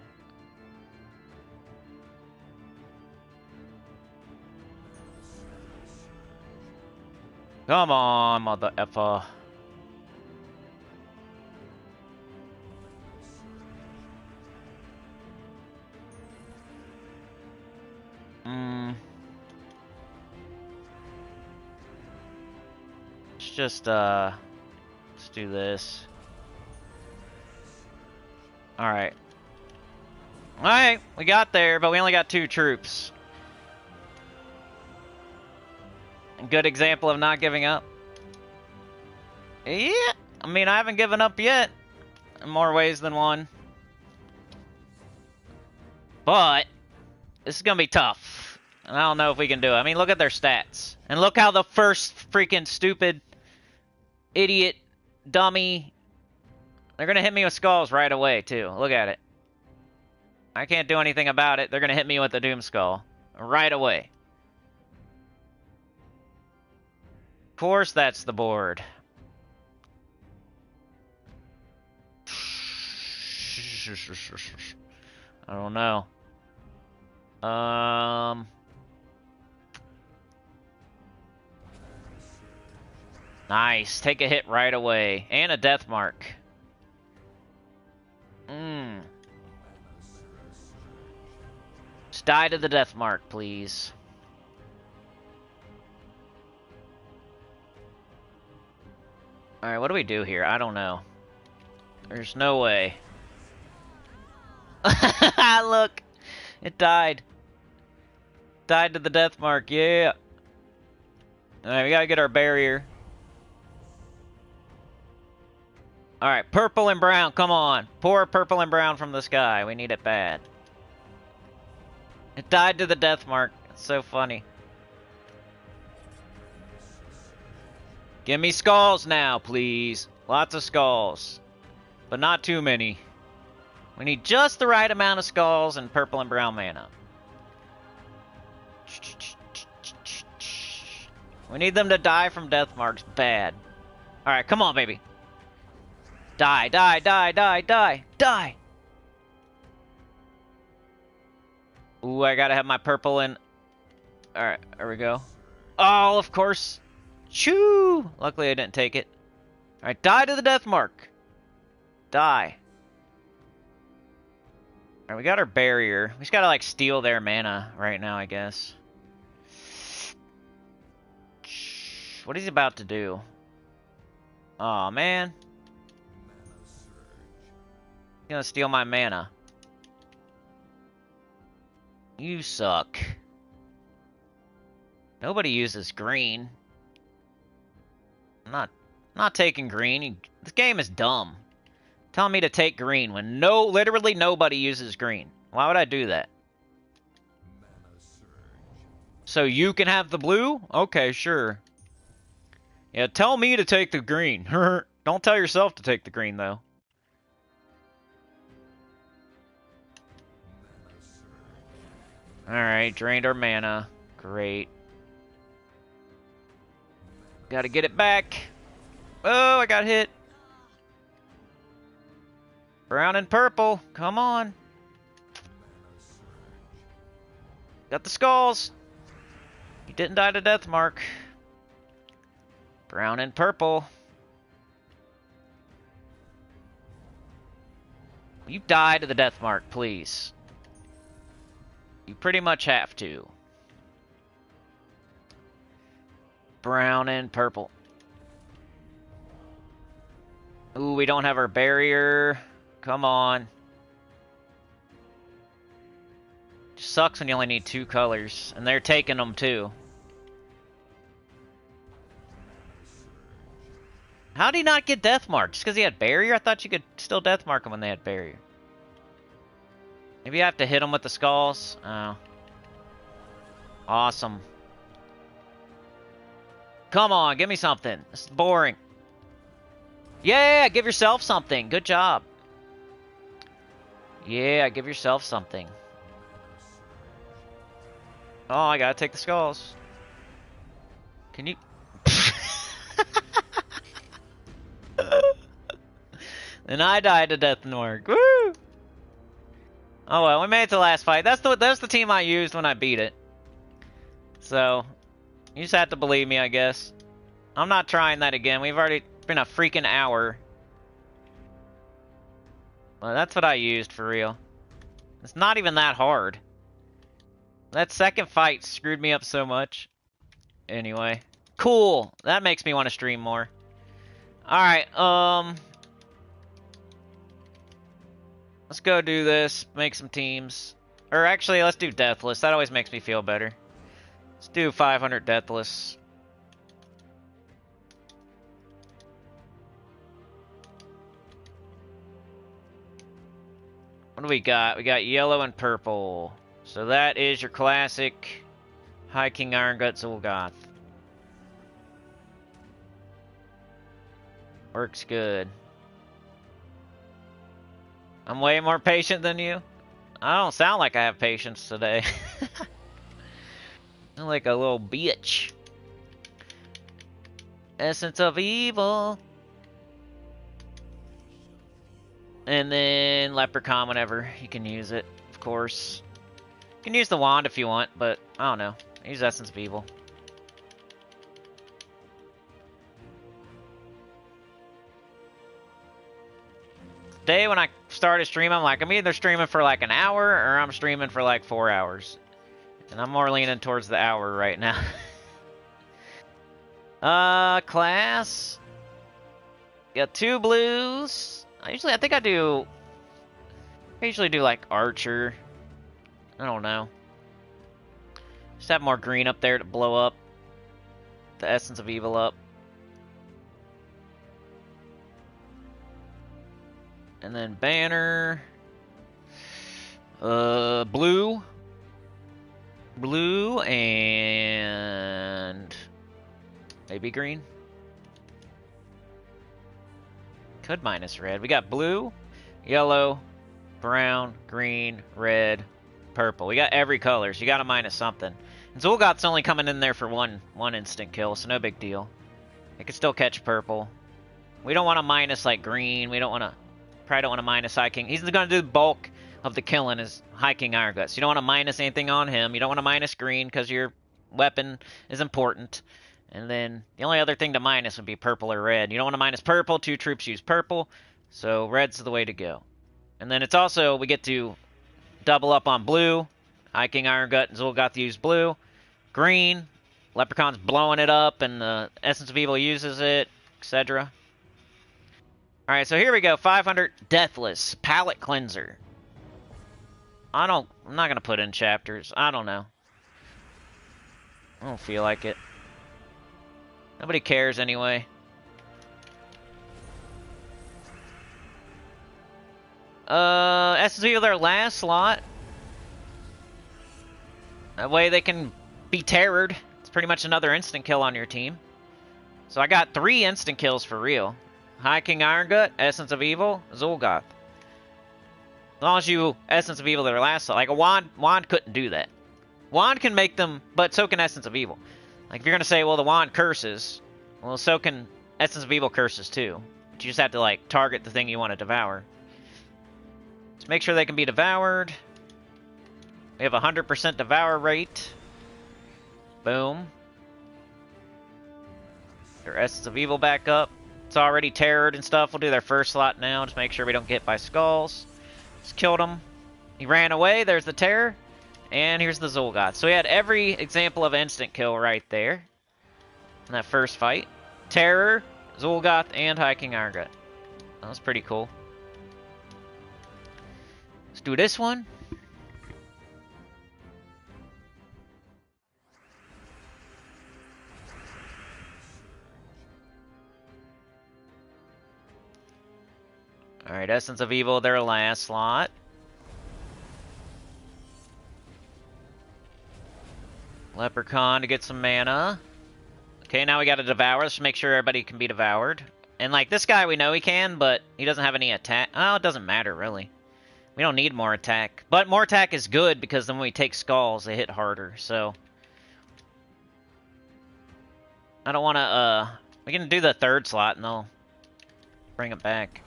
Come on, mother effer. Let's just, let's do this. Alright. Alright, we got there, but we only got 2 troops. A good example of not giving up. Yeah, I mean, I haven't given up yet. In more ways than one. But, this is gonna be tough. And I don't know if we can do it. I mean, look at their stats. And look how the first freaking stupid, idiot, dummy... They're gonna hit me with skulls right away, too. Look at it. I can't do anything about it. They're gonna hit me with the Doom Skull. Right away. Of course that's the board. I don't know. Nice. Take a hit right away. And a death mark. Just die to the death mark, please. Alright, what do we do here? I don't know. There's no way. Look! It died. Died to the death mark, yeah. Alright, we gotta get our barrier. Alright, purple and brown, come on. Pour purple and brown from the sky. We need it bad. It died to the death mark. It's so funny. Give me skulls now, please. Lots of skulls. But not too many. We need just the right amount of skulls and purple and brown mana. We need them to die from death marks bad. Alright, come on, baby. Die, die, die, die, die, die! Ooh, I gotta have my purple in. Alright, there we go. Oh, of course. Choo! Luckily I didn't take it. Alright, die to the death mark. Die. Alright, we got our barrier. We just gotta, like, steal their mana right now, I guess. What is he about to do? Aw, man. He's gonna steal my mana. You suck. Nobody uses green. I'm not taking green. This game is dumb. Telling me to take green when literally nobody uses green. Why would I do that? So you can have the blue? Okay, sure. Yeah, tell me to take the green. Don't tell yourself to take the green, though. Alright, drained our mana. Great. Gotta get it back. Oh, I got hit. Brown and purple. Come on. Got the skulls. You didn't die to death mark. Brown and purple. You die to the death mark, please. You pretty much have to. Brown and purple. Ooh, we don't have our barrier. Come on. Just sucks when you only need 2 colors. And they're taking them too. How did he not get death mark? Just because he had barrier? I thought you could still death mark him when they had barrier. Maybe I have to hit him with the skulls? Oh. Awesome. Come on, give me something. This is boring. Yeah, give yourself something. Good job. Yeah, give yourself something. Oh, I gotta take the skulls. Can you... And I died to death mark. Woo! Oh well, we made it to the last fight. That's the team I used when I beat it. So, you just have to believe me, I guess. I'm not trying that again. We've already been a freaking hour. Well, that's what I used for real. It's not even that hard. That second fight screwed me up so much. Anyway. Cool. That makes me want to stream more. Alright, let's go do this. Make some teams. Or actually, let's do Deathless. That always makes me feel better. Let's do 500 Deathless. What do we got? We got yellow and purple. So that is your classic High King Iron Gut Zul'Goth. Works good. I'm way more patient than you. I don't sound like I have patience today. I'm like a little bitch. Essence of Evil. And then Leprechaun whenever you can use it, of course. You can use the wand if you want, but I don't know. Use Essence of Evil. Today when I started streaming, I'm like, I'm either streaming for like an hour or I'm streaming for like 4 hours. And I'm more leaning towards the hour right now. Class. Got 2 blues. I usually do like Archer. I don't know. Just have more green up there to blow up the Essence of Evil up. And then banner. Blue. Blue and maybe green. Could minus red. We got blue, yellow, brown, green, red, purple. We got every color, so you gotta minus something. And Zul'Goth's only coming in there for one instant kill, so no big deal. It could still catch purple. We don't want to minus like green. We don't want to. Probably don't want to minus High King. He's going to do the bulk of the killing is High King Iron Guts. You don't want to minus anything on him. You don't want to minus green because your weapon is important. And then the only other thing to minus would be purple or red. You don't want to minus purple. 2 troops use purple. So red's the way to go. And then it's also, we get to double up on blue. High King Iron Gut and Zul'Goth use blue. Green. Leprechaun's blowing it up and the Essence of Evil uses it, etc. Alright, so here we go. 500 Deathless. Palette Cleanser. I'm not going to put in chapters. I don't know. I don't feel like it. Nobody cares anyway. Essence of Evil their last slot. That way they can be terrored. It's pretty much another instant kill on your team. So I got 3 instant kills for real. High King Iron Gut, Essence of Evil, Zul'Goth. As long as you Essence of Evil their last slot. Like a Wand couldn't do that. Wand can make them, but so can Essence of Evil. Like if you're going to say, well, the Wand curses, well, so can Essence of Evil curses too. But you just have to like target the thing you want to devour. Let's make sure they can be devoured. We have a 100% devour rate. Boom. Their Essence of Evil back up. It's already terrored and stuff. We'll do their first slot now. Just make sure we don't get hit by skulls. Just killed him. He ran away. There's the terror. And here's the Zul'Goth. So we had every example of instant kill right there. In that first fight. Terror, Zul'Goth, and High King Iron Gut. That was pretty cool. Let's do this one. Alright, Essence of Evil, their last slot. Leprechaun to get some mana. Okay, now we gotta devour. Let's make sure everybody can be devoured. And like this guy, we know he can, but he doesn't have any attack. Oh, it doesn't matter, really. We don't need more attack. But more attack is good, because then when we take skulls, they hit harder, so... I don't wanna, we can do the third slot, and they'll bring it back.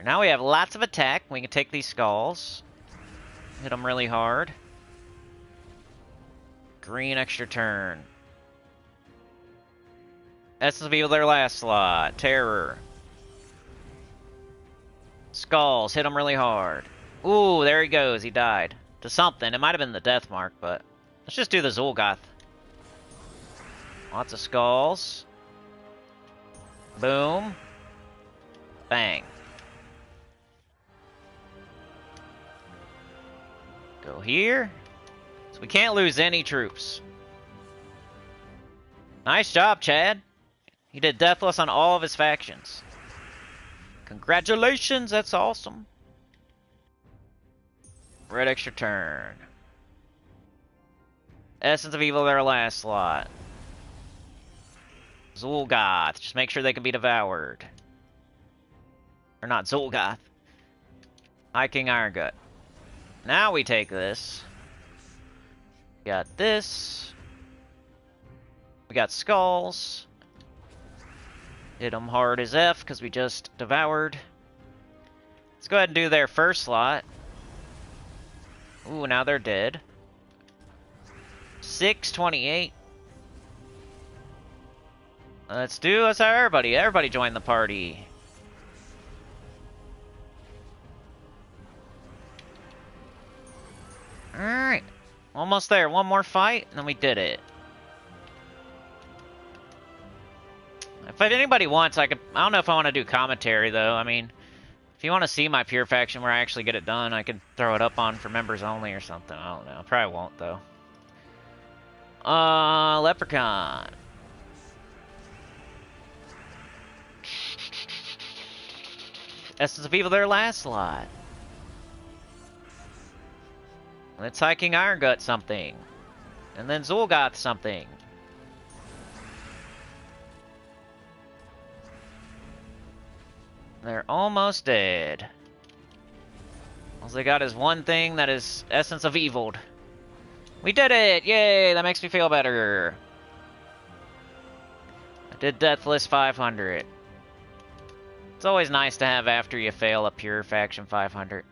Now we have lots of attack. We can take these skulls. Hit them really hard. Green extra turn. Essence of Evil their last slot. Terror. Skulls. Hit them really hard. Ooh, there he goes. He died. To something. It might have been the death mark, but... Let's just do the Zul'Goth. Lots of skulls. Boom. Bang. Go here. So we can't lose any troops. Nice job, Chad. He did Deathless on all of his factions. Congratulations, that's awesome. Red extra turn. Essence of Evil, their last slot. Zul'Goth. Just make sure they can be devoured. Or not Zul'Goth. High King Iron Gut. Now we take this. We got this. We got skulls. Hit them hard as F because we just devoured. Let's go ahead and do their first slot. Ooh, now they're dead. 628. Let's have everybody join the party. Alright. Almost there. One more fight, and then we did it. If anybody wants, I don't know if I want to do commentary, though. I mean, if you want to see my pure faction where I actually get it done, I could throw it up on for members only or something. I don't know. I probably won't, though. Leprechaun. Essence of Evil, their last slot. Let's High King Iron Gut something. And then Zul'Goth something. They're almost dead. All they got is one thing that is Essence of Eviled. We did it! Yay! That makes me feel better. I did Deathless 500. It's always nice to have after you fail a pure faction 500.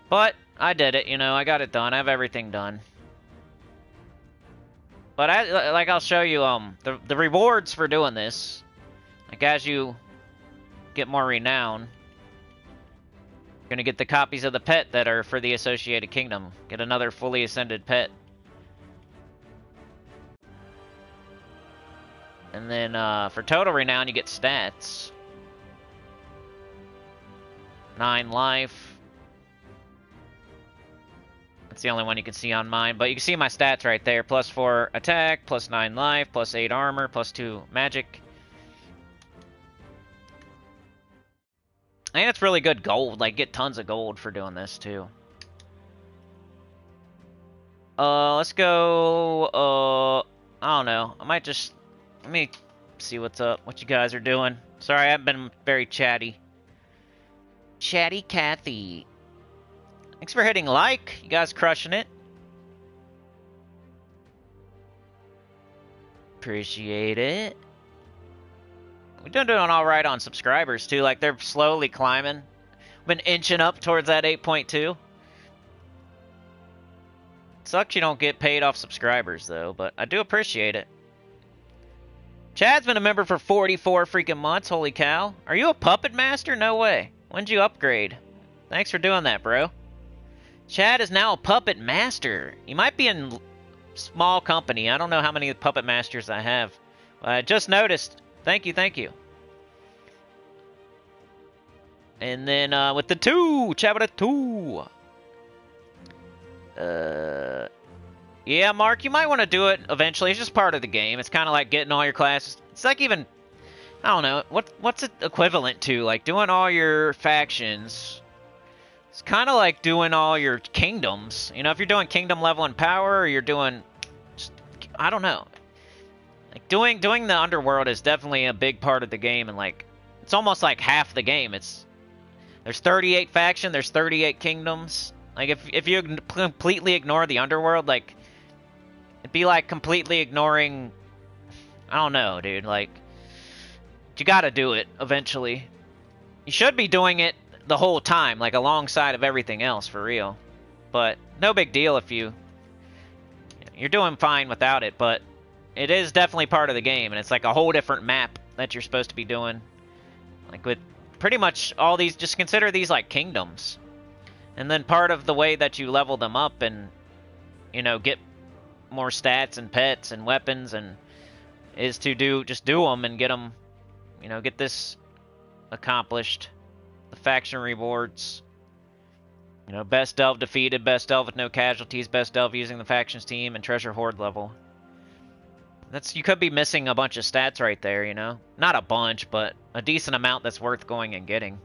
But I did it, you know, I got it done. I have everything done. But I'll show you the rewards for doing this. Like as you get more renown, you're gonna get the copies of the pet that are for the Associated Kingdom. Get another fully ascended pet. And then for total renown, you get stats. 9 life. That's the only one you can see on mine, but you can see my stats right there. Plus 4 attack, plus 9 life, plus 8 armor, plus 2 magic. And it's really good gold. Like, get tons of gold for doing this, too. Let's go, I don't know. I might just... Let me see what's up, what you guys are doing. Sorry, I haven't been very chatty. Chatty Cathy. Thanks for hitting like. You guys crushing it. Appreciate it. We've been doing all right on subscribers, too. Like, they're slowly climbing. Been inching up towards that 8.2. Sucks you don't get paid off subscribers, though, but I do appreciate it. Chad's been a member for 44 freaking months. Holy cow. Are you a puppet master? No way. When'd you upgrade? Thanks for doing that, bro. Chad is now a puppet master. You might be in small company. I don't know how many puppet masters I have. I just noticed. Thank you, thank you. And then with the 2, Chad with a 2. Yeah, Mark, you might want to do it eventually. It's just part of the game. It's kind of like getting all your classes. It's like even, I don't know, what's it equivalent to? Like doing all your factions. It's kind of like doing all your kingdoms. You know, if you're doing kingdom level and power, or you're doing, just, I don't know. Like doing the underworld is definitely a big part of the game, and like it's almost like half the game. There's 38 factions, there's 38 kingdoms. Like if you completely ignore the underworld, like it'd be like completely ignoring. I don't know, dude. Like you gotta do it eventually. You should be doing it the whole time, like alongside of everything else, for real. But no big deal if you're doing fine without it. But it is definitely part of the game, and it's like a whole different map that you're supposed to be doing. Like with pretty much all these, just consider these like kingdoms. And then part of the way that you level them up and, you know, get more stats and pets and weapons and is to do them and get them, you know, get this accomplished. The faction rewards. You know, best delve defeated, best delve with no casualties, best delve using the factions team, and treasure hoard level. You could be missing a bunch of stats right there, you know? Not a bunch, but a decent amount that's worth going and getting.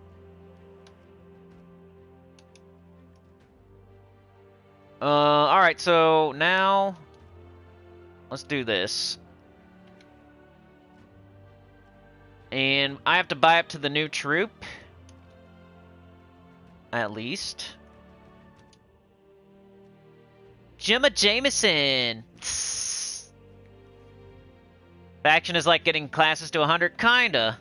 Alright, so now let's do this. And I have to buy up to the new troop. At least. Gemma Jameson! Faction is like getting classes to 100? Kinda.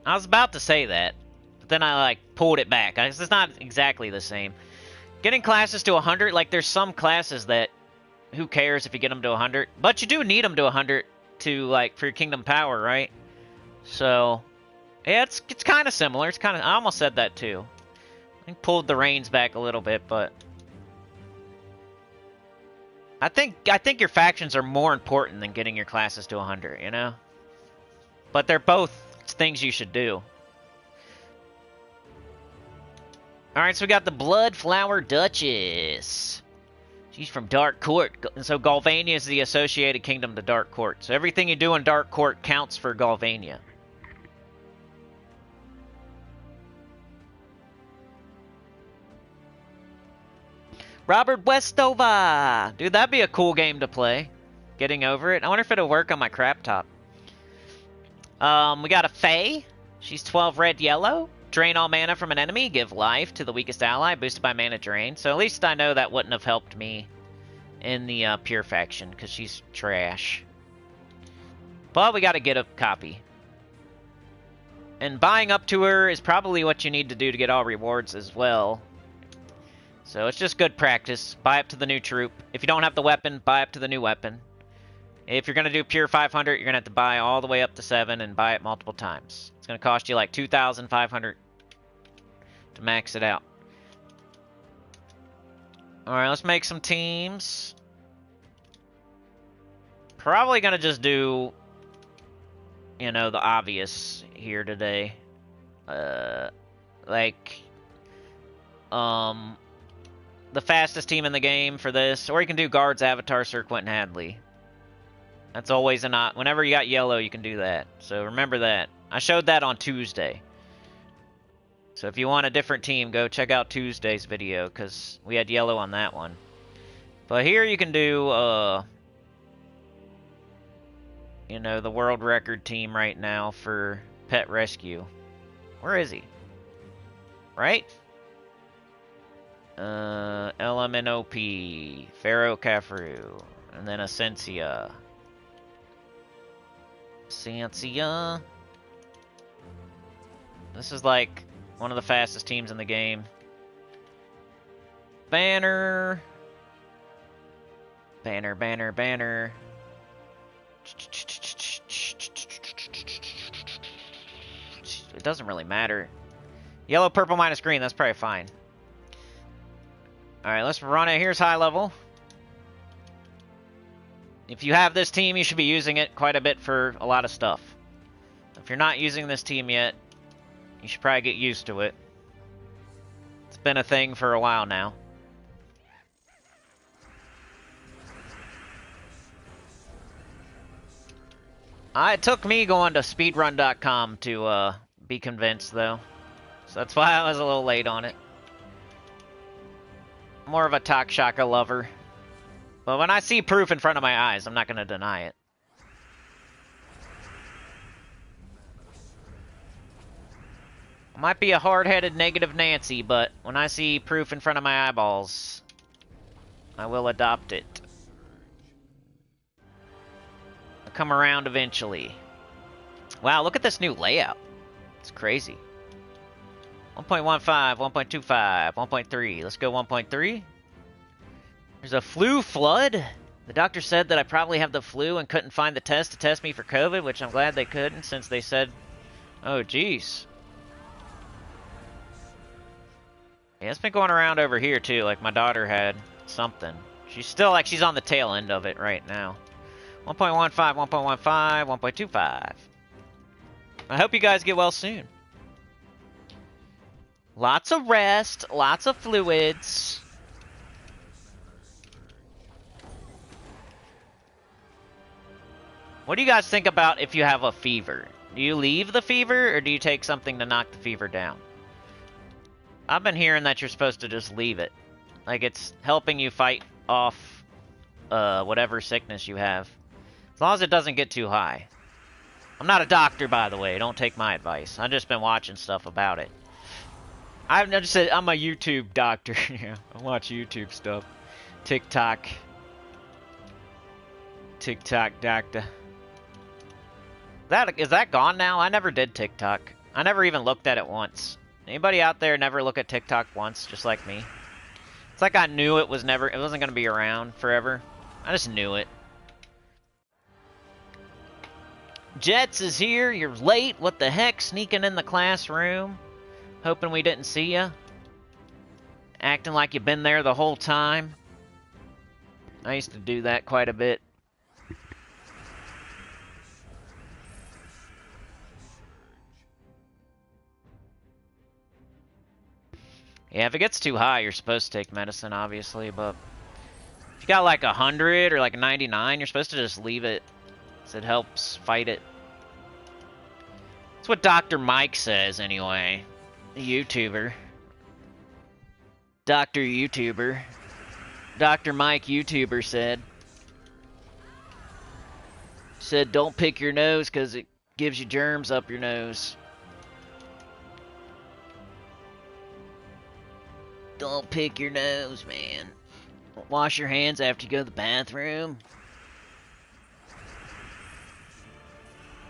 I was about to say that. But then I, like, pulled it back. It's not exactly the same. Getting classes to 100, like, there's some classes that, who cares if you get them to 100? But you do need them to 100 to, like, for your Kingdom Power, right? So, yeah, it's kind of similar. It's kind of, I almost said that, too. I pulled the reins back a little bit, but I think your factions are more important than getting your classes to 100, you know? But they're both things you should do. Alright, so we got the Bloodflower Duchess. She's from Dark Court. And so Galvania is the associated kingdom to Dark Court. So everything you do in Dark Court counts for Galvania. Robert Westova! Dude, that'd be a cool game to play. Getting over it. I wonder if it'll work on my crap top. We got a Fae. She's 12 red yellow. Drain all mana from an enemy. Give life to the weakest ally. Boosted by mana drain. So at least I know that wouldn't have helped me in the pure faction, because she's trash. But we gotta get a copy. And buying up to her is probably what you need to do to get all rewards as well. So it's just good practice. Buy up to the new troop. If you don't have the weapon, buy up to the new weapon. If you're going to do pure 500, you're going to have to buy all the way up to 7 and buy it multiple times. It's going to cost you like 2,500 to max it out. Alright, let's make some teams. Probably going to just do, you know, the obvious here today. The fastest team in the game for this. Or you can do guards, avatar, Sir Quentin Hadley. That's always an option. Whenever you got yellow, you can do that. So remember that. I showed that on Tuesday. So if you want a different team, go check out Tuesday's video, because we had yellow on that one. But here you can do, you know, the world record team right now for pet rescue. Where is he? Right? LMNOP, Pharaoh Caffrey, and then Essentia. Essentia. This is like one of the fastest teams in the game. Banner. Banner, banner, banner. It doesn't really matter. Yellow, purple, minus green. That's probably fine. Alright, let's run it. Here's high level. If you have this team, you should be using it quite a bit for a lot of stuff. If you're not using this team yet, you should probably get used to it. It's been a thing for a while now. It took me going to speedrun.com to be convinced, though. So that's why I was a little late on it. More of a Takshaka lover. But when I see proof in front of my eyes, I'm not going to deny it. I might be a hard-headed negative Nancy, but when I see proof in front of my eyeballs, I will adopt it. I'll come around eventually. Wow, look at this new layout. It's crazy. 1.15, 1.25, 1.3. Let's go 1.3. There's a flu flood. The doctor said that I probably have the flu and couldn't find the test to test me for COVID, which I'm glad they couldn't, since they said, oh, geez. Yeah, it's been going around over here, too. Like, my daughter had something. She's still, like, she's on the tail end of it right now. 1.15, 1.15, 1.25. I hope you guys get well soon. Lots of rest, lots of fluids. What do you guys think about if you have a fever? Do you leave the fever, or do you take something to knock the fever down? I've been hearing that you're supposed to just leave it. Like, it's helping you fight off whatever sickness you have. As long as it doesn't get too high. I'm not a doctor, by the way. Don't take my advice. I've just been watching stuff about it. I've just said I'm a YouTube doctor. Yeah, I watch YouTube stuff. TikTok. TikTok doctor. Is that gone now? I never did TikTok. I never even looked at it once. Anybody out there never look at TikTok once, just like me? It's like I knew it wasn't going to be around forever. I just knew it. Jets is here. You're late. What the heck? Sneaking in the classroom. Hoping we didn't see ya. Acting like you've been there the whole time. I used to do that quite a bit. Yeah, if it gets too high, you're supposed to take medicine, obviously, but if you got like 100 or like 99, you're supposed to just leave it, because it helps fight it. That's what Dr. Mike says, anyway. The YouTuber. Dr. YouTuber. Dr. Mike YouTuber said, don't pick your nose because it gives you germs up your nose. Don't pick your nose, man. Wash your hands after you go to the bathroom.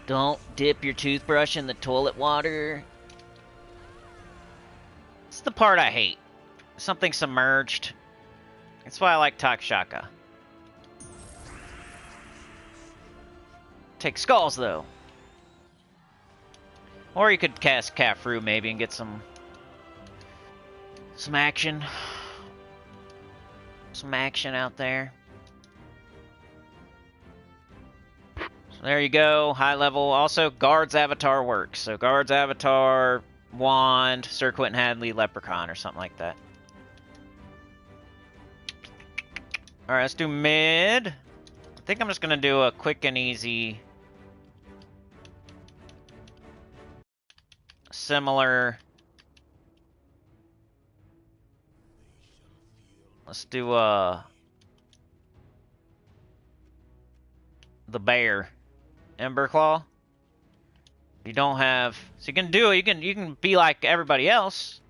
Don't dip your toothbrush in the toilet water. It's the part I hate. Something submerged. That's why I like Takshaka. Take skulls, though. Or you could cast Caffrey, maybe, and get some action. Some action out there. So there you go. High level. Also, Guard's avatar works. So Guard's avatar, Wand, Sir Quentin Hadley, Leprechaun, or something like that. Alright, let's do mid. I think I'm just going to do a quick and easy, similar Let's do the bear. Emberclaw. You don't have, so you can do it. You can be like everybody else.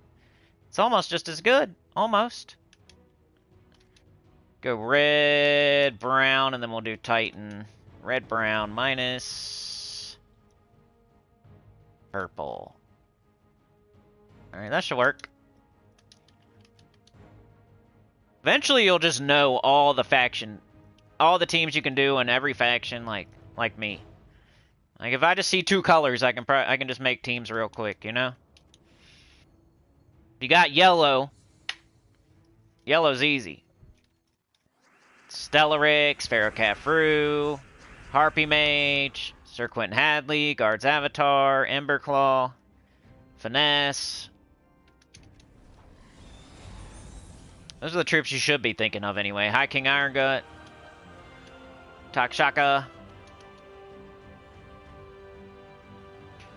It's almost just as good, almost. Go red, brown, and then we'll do Titan. Red, brown, minus purple. All right, that should work. Eventually, you'll just know all the teams you can do in every faction, like me. Like if I just see two colors, I can just make teams real quick, you know. You got yellow. Yellow's easy. Stellarix, Pharaoh Harpy Mage, Sir Quentin Hadley, Guard's Avatar, Emberclaw, Finesse. Those are the troops you should be thinking of anyway. High King Iron Gut, Takshaka.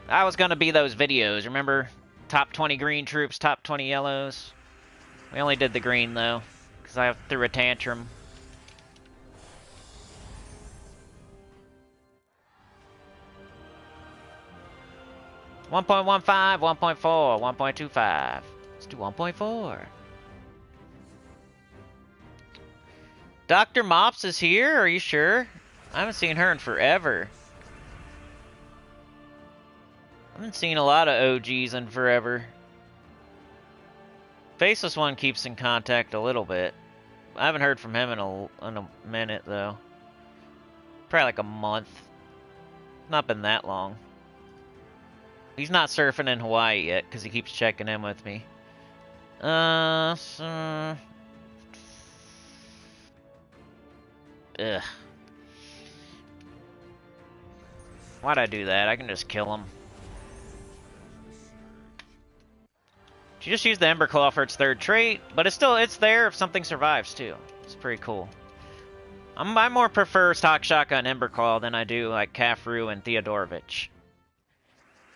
That was gonna be those videos, remember? Top 20 green troops, top 20 yellows. We only did the green though, because I threw a tantrum. .15, 1.4, 1.25. Let's do 1.4. Dr. Mops is here, are you sure? I haven't seen her in forever. I haven't seen a lot of OGs in forever. Faceless One keeps in contact a little bit. I haven't heard from him in a minute, though. Probably like a month. Not been that long. He's not surfing in Hawaii yet, because he keeps checking in with me. Ugh. Why'd I do that? I can just kill him. She just used the Emberclaw for its third trait, but it's there if something survives too. It's pretty cool. I more prefer Takshaka and Emberclaw than I do like Kafru and Theodorovich.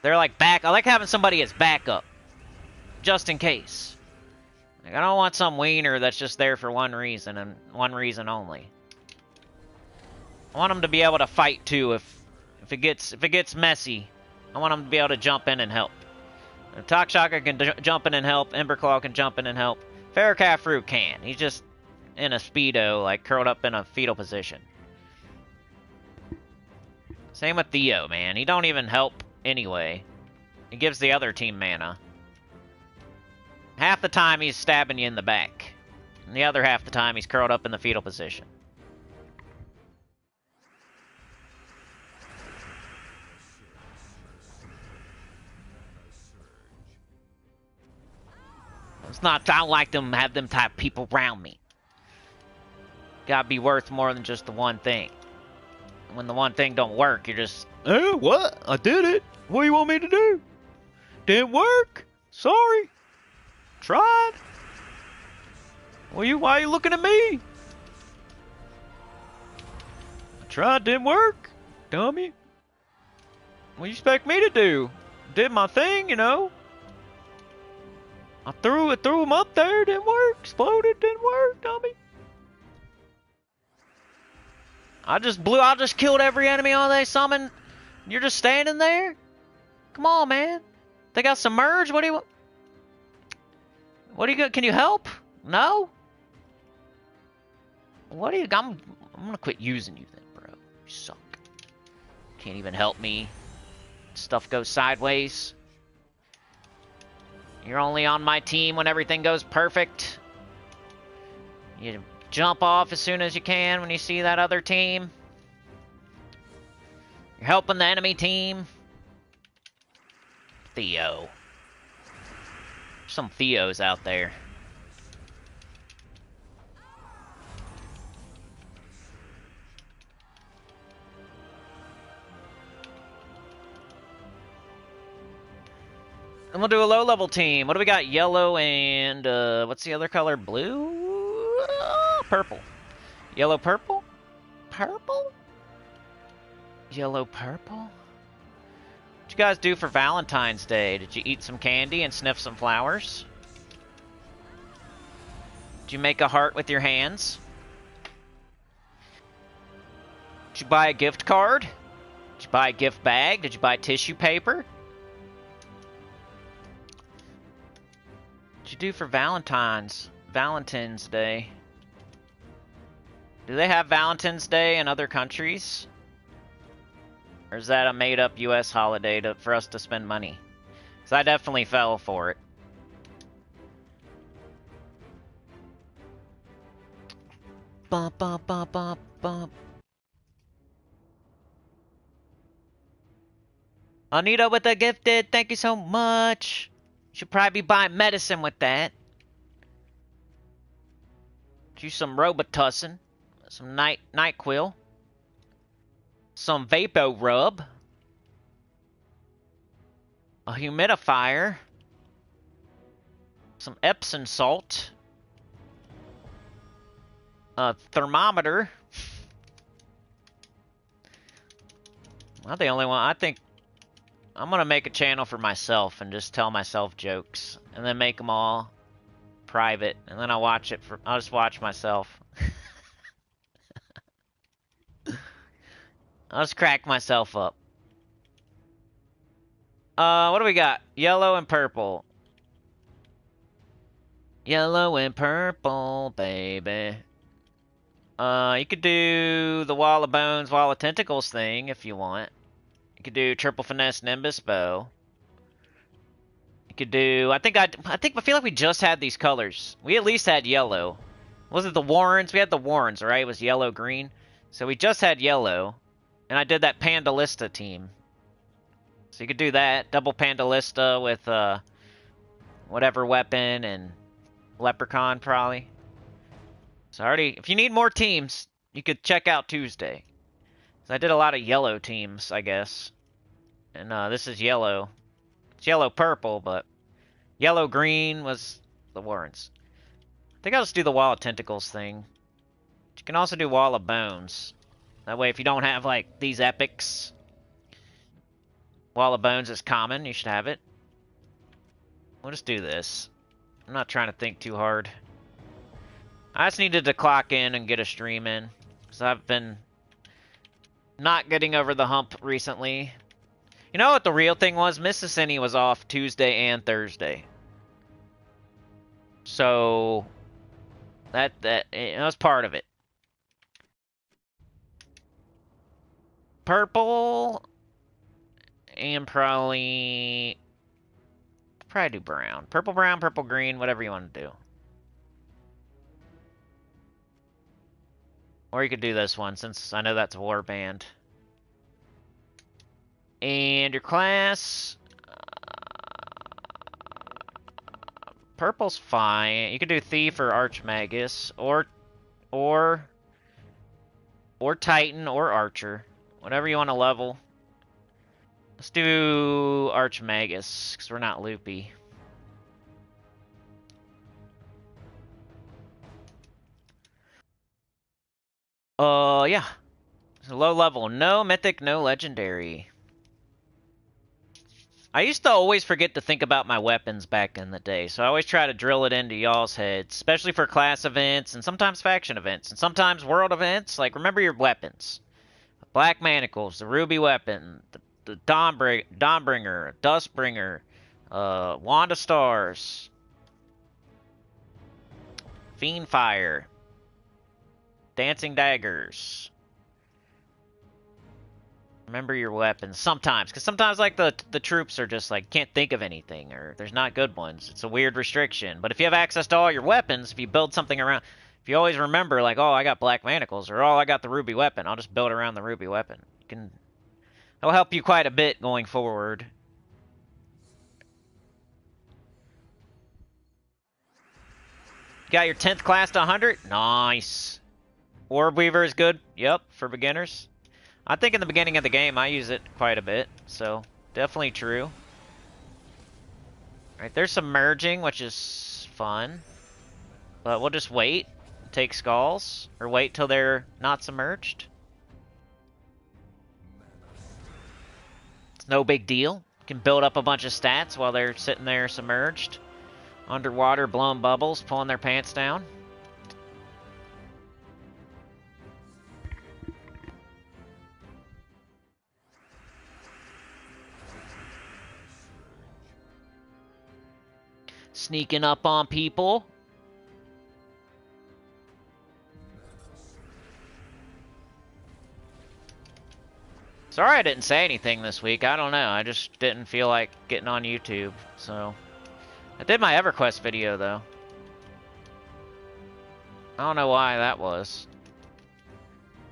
They're like I like having somebody as backup, just in case. Like, I don't want some wiener that's just there for one reason and one reason only. I want them to be able to fight too if it gets messy. I want them to be able to jump in and help. Takshaka can jump in and help. Emberclaw can jump in and help. Kafru can. He's just in a speedo, like curled up in a fetal position. Same with Theo, man. He don't even help anyway. He gives the other team mana. Half the time he's stabbing you in the back. And the other half the time he's curled up in the fetal position. It's not, I don't like them, have them type of people around me. Gotta be worth more than just the one thing. When the one thing don't work, you're just, oh, what? I did it. What do you want me to do? Didn't work. Sorry. Tried. Why are you looking at me? I tried, didn't work. Dummy. What do you expect me to do? Did my thing, you know. I threw him up there, didn't work. Exploded, didn't work, dummy. I just killed every enemy on they summoned. You're just standing there? Come on, man. They got submerged? What do you got? Can you help? No? What do you, I'm gonna quit using you then, bro. You suck. Can't even help me. Stuff goes sideways. You're only on my team when everything goes perfect. You jump off as soon as you can when you see that other team. You're helping the enemy team. Theo. There's some Theos out there. And we'll do a low-level team. What do we got? Yellow and, what's the other color? Blue? Purple. Yellow, purple? Purple? Yellow, purple? What'd you guys do for Valentine's Day? Did you eat some candy and sniff some flowers? Did you make a heart with your hands? Did you buy a gift card? Did you buy a gift bag? Did you buy tissue paper? What'd you do for Valentine's Day? Do they have Valentine's Day in other countries? Or is that a made-up U.S. holiday for us to spend money? Because I definitely fell for it. Bump, bump, bump, bump, bump. Anita with the gifted, thank you so much. Should probably be buying medicine with that. Do some Robitussin, some NyQuil, some Vapo Rub, a humidifier, some Epsom salt, a thermometer. I'm the only one. I think I'm gonna make a channel for myself and just tell myself jokes, and then make them all private, and then I'll just watch myself. I'll just crack myself up. What do we got? Yellow and purple. Yellow and purple, baby. You could do the Wall of Bones, Wall of Tentacles thing if you want. You could do Triple Finesse Nimbus Bow. You could do... I feel like we just had these colors. We at least had yellow. Was it the Warrens? We had the Warrens, right? It was yellow, green. So we just had yellow. And I did that Pandalista team. So you could do that. Double Pandalista with whatever weapon and Leprechaun, probably. So if you need more teams, you could check out Tuesday. So I did a lot of yellow teams, I guess. And this is yellow. It's yellow-purple, but yellow-green was the Warrens. I think I'll just do the Wall of Tentacles thing. You can also do Wall of Bones. That way, if you don't have, like, these epics, Wall of Bones is common. You should have it. We'll just do this. I'm not trying to think too hard. I just needed to clock in and get a stream in. Because I've been not getting over the hump recently. You know what the real thing was? Mrs. Sinny was off Tuesday and Thursday. So that was part of it. Purple and probably do brown. Purple, brown, purple, green, whatever you want to do. Or you could do this one, since I know that's a warband. And your class... purple's fine. You could do Thief or Archmagus, or Titan, or Archer. Whatever you want to level. Let's do Archmagus, because we're not loopy. Yeah. Low level. No mythic, no legendary. I used to always forget to think about my weapons back in the day, so I always try to drill it into y'all's heads, especially for class events, and sometimes faction events, and sometimes world events. Like, remember your weapons. Black Manacles, the Ruby Weapon, the Dawnbringer, Dustbringer, Wand of Stars, Fiendfire, Dancing Daggers. Remember your weapons sometimes, because sometimes like the troops are just like can't think of anything, or there's not good ones. It's a weird restriction. But if you have access to all your weapons, if you build something around, if you always remember like, oh, I got Black Manacles, or oh, I got the Ruby Weapon, I'll just build around the Ruby Weapon. It'll help you quite a bit going forward. Got your 10th class to 100? Nice. Orb Weaver is good. Yep, for beginners. I think in the beginning of the game I use it quite a bit, so definitely true. Alright, there's some merging, which is fun. But we'll just wait, take skulls, or wait till they're not submerged. It's no big deal. You can build up a bunch of stats while they're sitting there submerged. Underwater, blowing bubbles, pulling their pants down. Sneaking up on people. Sorry I didn't say anything this week. I don't know. I just didn't feel like getting on YouTube, so... I did my EverQuest video, though. I don't know why that was.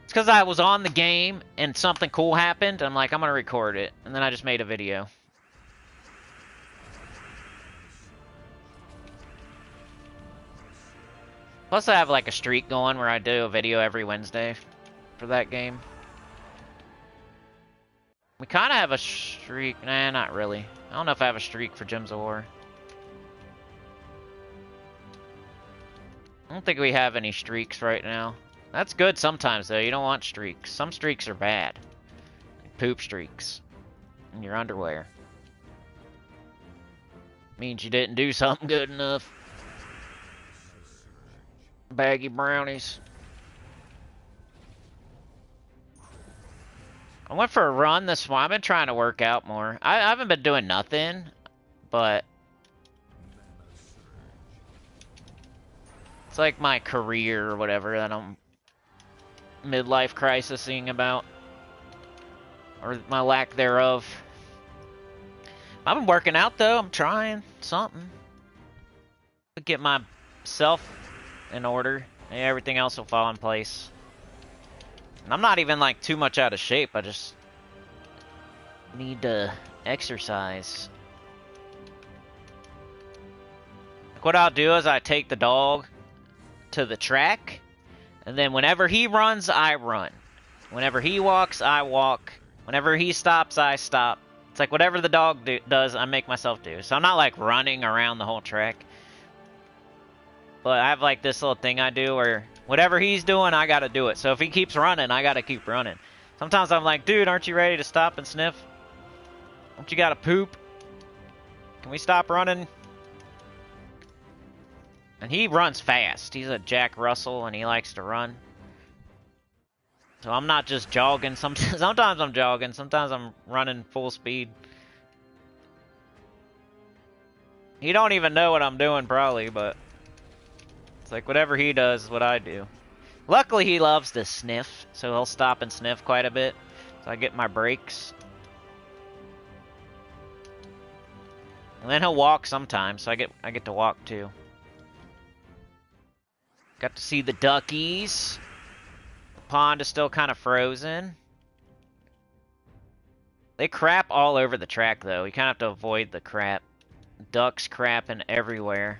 It's because I was on the game, and something cool happened, I'm like, I'm gonna record it. And then I just made a video. Plus I have like a streak going where I do a video every Wednesday for that game. We kind of have a streak. Nah, not really. I don't know if I have a streak for Gems of War. I don't think we have any streaks right now. That's good sometimes, though. You don't want streaks. Some streaks are bad. Like poop streaks in your underwear. Means you didn't do something good enough. Baggy brownies. I went for a run this morning. I've been trying to work out more. I haven't been doing nothing, but it's like my career or whatever that I'm midlife crisising about, or my lack thereof. I've been working out though. I'm trying something to get myself in order, and everything else will fall in place. And I'm not even like too much out of shape. I just need to exercise. Like what I'll do is I take the dog to the track, and then whenever he runs, I run. Whenever he walks, I walk. Whenever he stops, I stop. It's like whatever the dog does, I make myself do. So I'm not like running around the whole track. But I have like this little thing I do where whatever he's doing, I gotta do it. So if he keeps running, I gotta keep running. Sometimes I'm like, dude, aren't you ready to stop and sniff? Don't you gotta poop? Can we stop running? And he runs fast. He's a Jack Russell, and he likes to run. So I'm not just jogging. Sometimes I'm jogging. Sometimes I'm running full speed. He don't even know what I'm doing, probably, but it's like whatever he does is what I do. Luckily, he loves to sniff, so he'll stop and sniff quite a bit. So I get my breaks. And then he'll walk sometimes, so I get to walk too. Got to see the duckies. The pond is still kind of frozen. They crap all over the track, though. You kind of have to avoid the crap. Ducks crapping everywhere.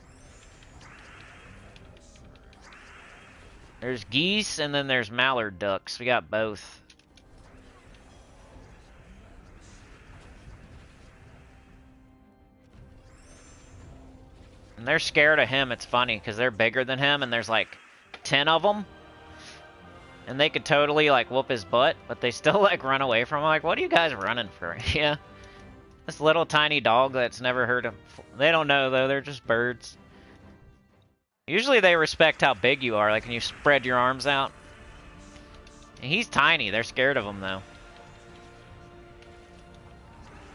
There's geese, and then there's mallard ducks. We got both. And they're scared of him. It's funny, because they're bigger than him, and there's like 10 of them. And they could totally, like, whoop his butt, but they still, like, run away from him. Like, what are you guys running for? Yeah. This little tiny dog that's never heard of... They don't know, though. They're just birds. Usually they respect how big you are, like, when you spread your arms out. And he's tiny. They're scared of him, though.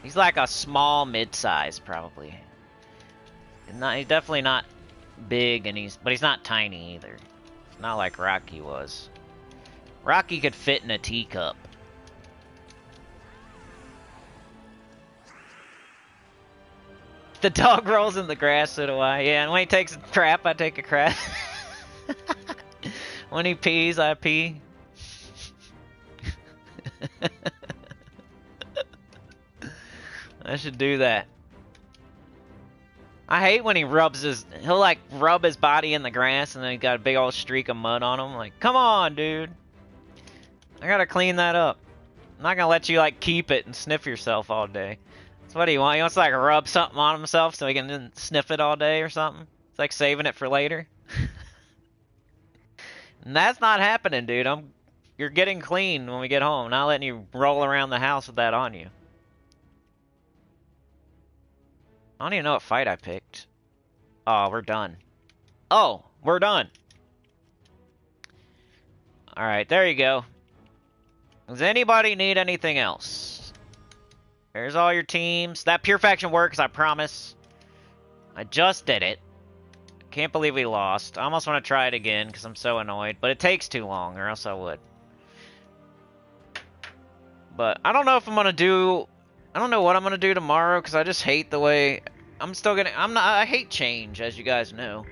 He's like a small mid-size, probably. He's definitely not big, but he's not tiny either. It's not like Rocky was. Rocky could fit in a teacup. The dog rolls in the grass, so do I. Yeah, and when he takes a crap, I take a crap. When he pees, I pee. I should do that. I hate when he he'll like rub his body in the grass and then he got a big old streak of mud on him. Like, come on, dude. I gotta clean that up. I'm not gonna let you like keep it and sniff yourself all day. That's what he wants. He wants to like rub something on himself so he can then sniff it all day or something. It's like saving it for later. And that's not happening, dude. You're getting clean when we get home. Not letting you roll around the house with that on you. I don't even know what fight I picked. Oh, we're done. Oh, we're done. Alright, there you go. Does anybody need anything else? There's all your teams. That pure faction works, I promise. I just did it. Can't believe we lost. I almost want to try it again because I'm so annoyed. But it takes too long, or else I would. But I don't know if I'm going to do... I don't know what I'm going to do tomorrow because I just hate the way... I hate change, as you guys know.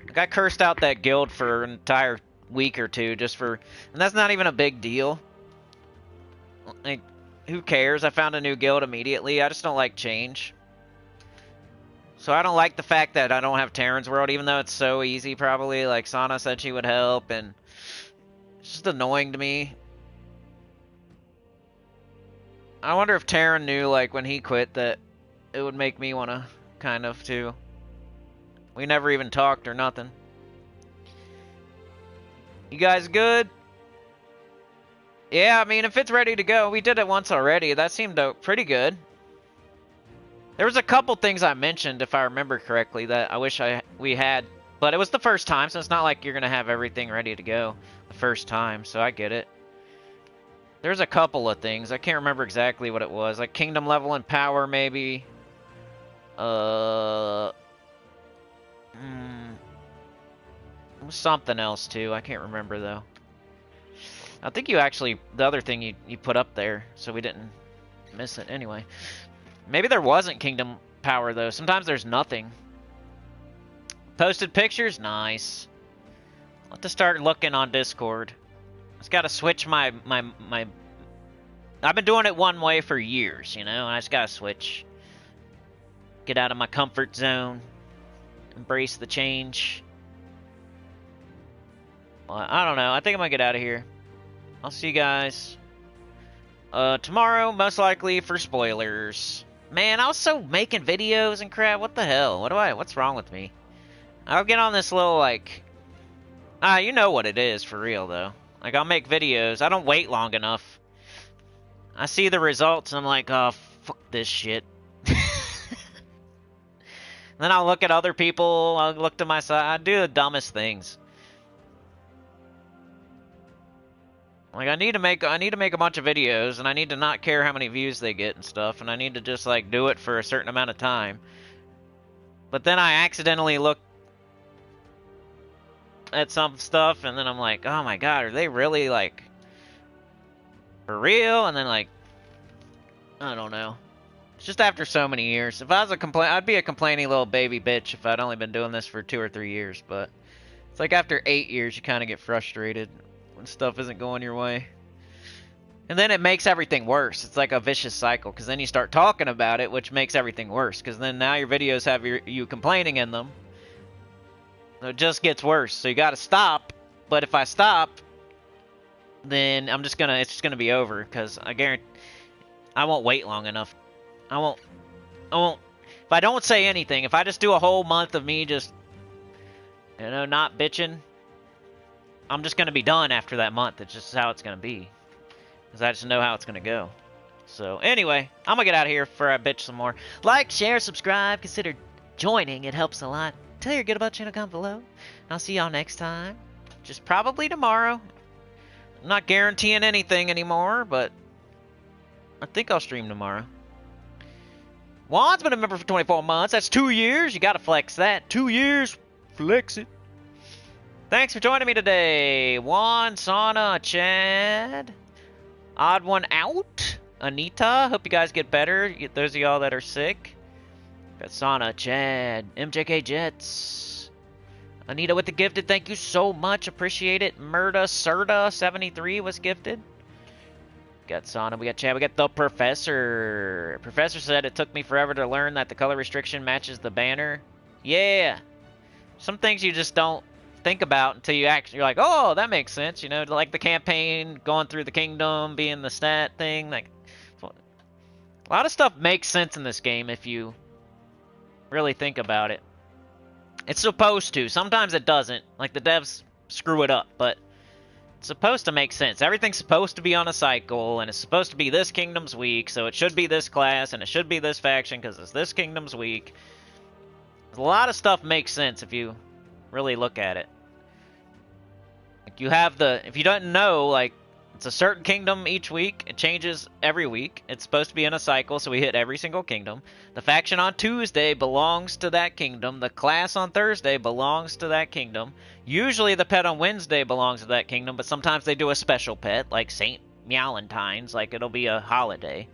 Like, I cursed out that guild for an entire week or two just for... And that's not even a big deal. Like, who cares? I found a new guild immediately. I just don't like change. So I don't like the fact that I don't have Terran's World, even though it's so easy, probably. Like, Sana said she would help, and it's just annoying to me. I wonder if Terran knew, like, when he quit, that it would make me want to, kind of, too. We never even talked or nothing. You guys good? Yeah, I mean, if it's ready to go, we did it once already. That seemed pretty good. There was a couple things I mentioned, if I remember correctly, that I wish we had. But it was the first time, so it's not like you're going to have everything ready to go the first time, so I get it. There's a couple of things. I can't remember exactly what it was. Like Kingdom level and power, maybe. It was something else, too. I can't remember, though. I think you actually... The other thing you put up there, so we didn't miss it anyway. Maybe there wasn't Kingdom power, though. Sometimes there's nothing. Posted pictures? Nice. I'll have to start looking on Discord. Just gotta switch my... I've been doing it one way for years, you know? I just gotta switch. Get out of my comfort zone. Embrace the change. Well, I don't know. I think I'm gonna get out of here. I'll see you guys tomorrow, most likely, for spoilers. Man, I was so making videos and crap. What the hell? What's wrong with me? I'll get on this little, like... you know what it is, for real, though. Like, I'll make videos. I don't wait long enough. I see the results, and I'm like, oh, fuck this shit. Then I'll look at other people. I'll look to my side. I do the dumbest things. Like, I need to make a bunch of videos, and I need to not care how many views they get and stuff, and I need to just, like, do it for a certain amount of time. But then I accidentally look at some stuff, and then I'm like, oh my god, are they really, like, for real? And then, like, I don't know. It's just after so many years. If I was I'd be a complaining little baby bitch if I'd only been doing this for 2 or 3 years, but it's like after 8 years, you kind of get frustrated when stuff isn't going your way. And then it makes everything worse. It's like a vicious cycle, because then you start talking about it, which makes everything worse, because then now your videos have you complaining in them. So it just gets worse. So you got to stop. But if I stop, then it's just gonna be over, because I guarantee I won't wait long enough. I won't. If I don't say anything, if I just do a whole month of me just, you know, not bitching, I'm just going to be done after that month. It's just how it's going to be. Because I just know how it's going to go. So, anyway, I'm going to get out of here before I bitch some more. Like, share, subscribe, consider joining. It helps a lot. Tell your good about channel, comment below. And I'll see y'all next time. Just probably tomorrow. I'm not guaranteeing anything anymore, but I think I'll stream tomorrow. Juan's been a member for 24 months. That's 2 years. You got to flex that. 2 years. Flex it. Thanks for joining me today. Juan, Sana, Chad, Odd One Out, Anita. Hope you guys get better. Those of y'all that are sick. Got Sana, Chad, MJK Jets, Anita with the gifted. Thank you so much. Appreciate it. Murda Serta 73 was gifted. Got Sana, we got Chad, we got the Professor. Professor said it took me forever to learn that the color restriction matches the banner. Yeah. Some things you just don't think about until you're like, oh, that makes sense. You know, like the campaign, going through the kingdom, being the stat thing. Like, a lot of stuff makes sense in this game if you really think about it. It's supposed to. Sometimes it doesn't. Like, the devs screw it up, but it's supposed to make sense. Everything's supposed to be on a cycle, and it's supposed to be this kingdom's week, so it should be this class, and it should be this faction because it's this kingdom's week. A lot of stuff makes sense if you really look at it. Like, you have if you don't know, like, It's a certain kingdom each week. It changes every week. It's supposed to be in a cycle, so we hit every single kingdom. The faction on Tuesday belongs to that kingdom. The class on Thursday belongs to that kingdom. Usually the pet on Wednesday belongs to that kingdom, but sometimes they do a special pet, like St. Meowlentine's, like it'll be a holiday.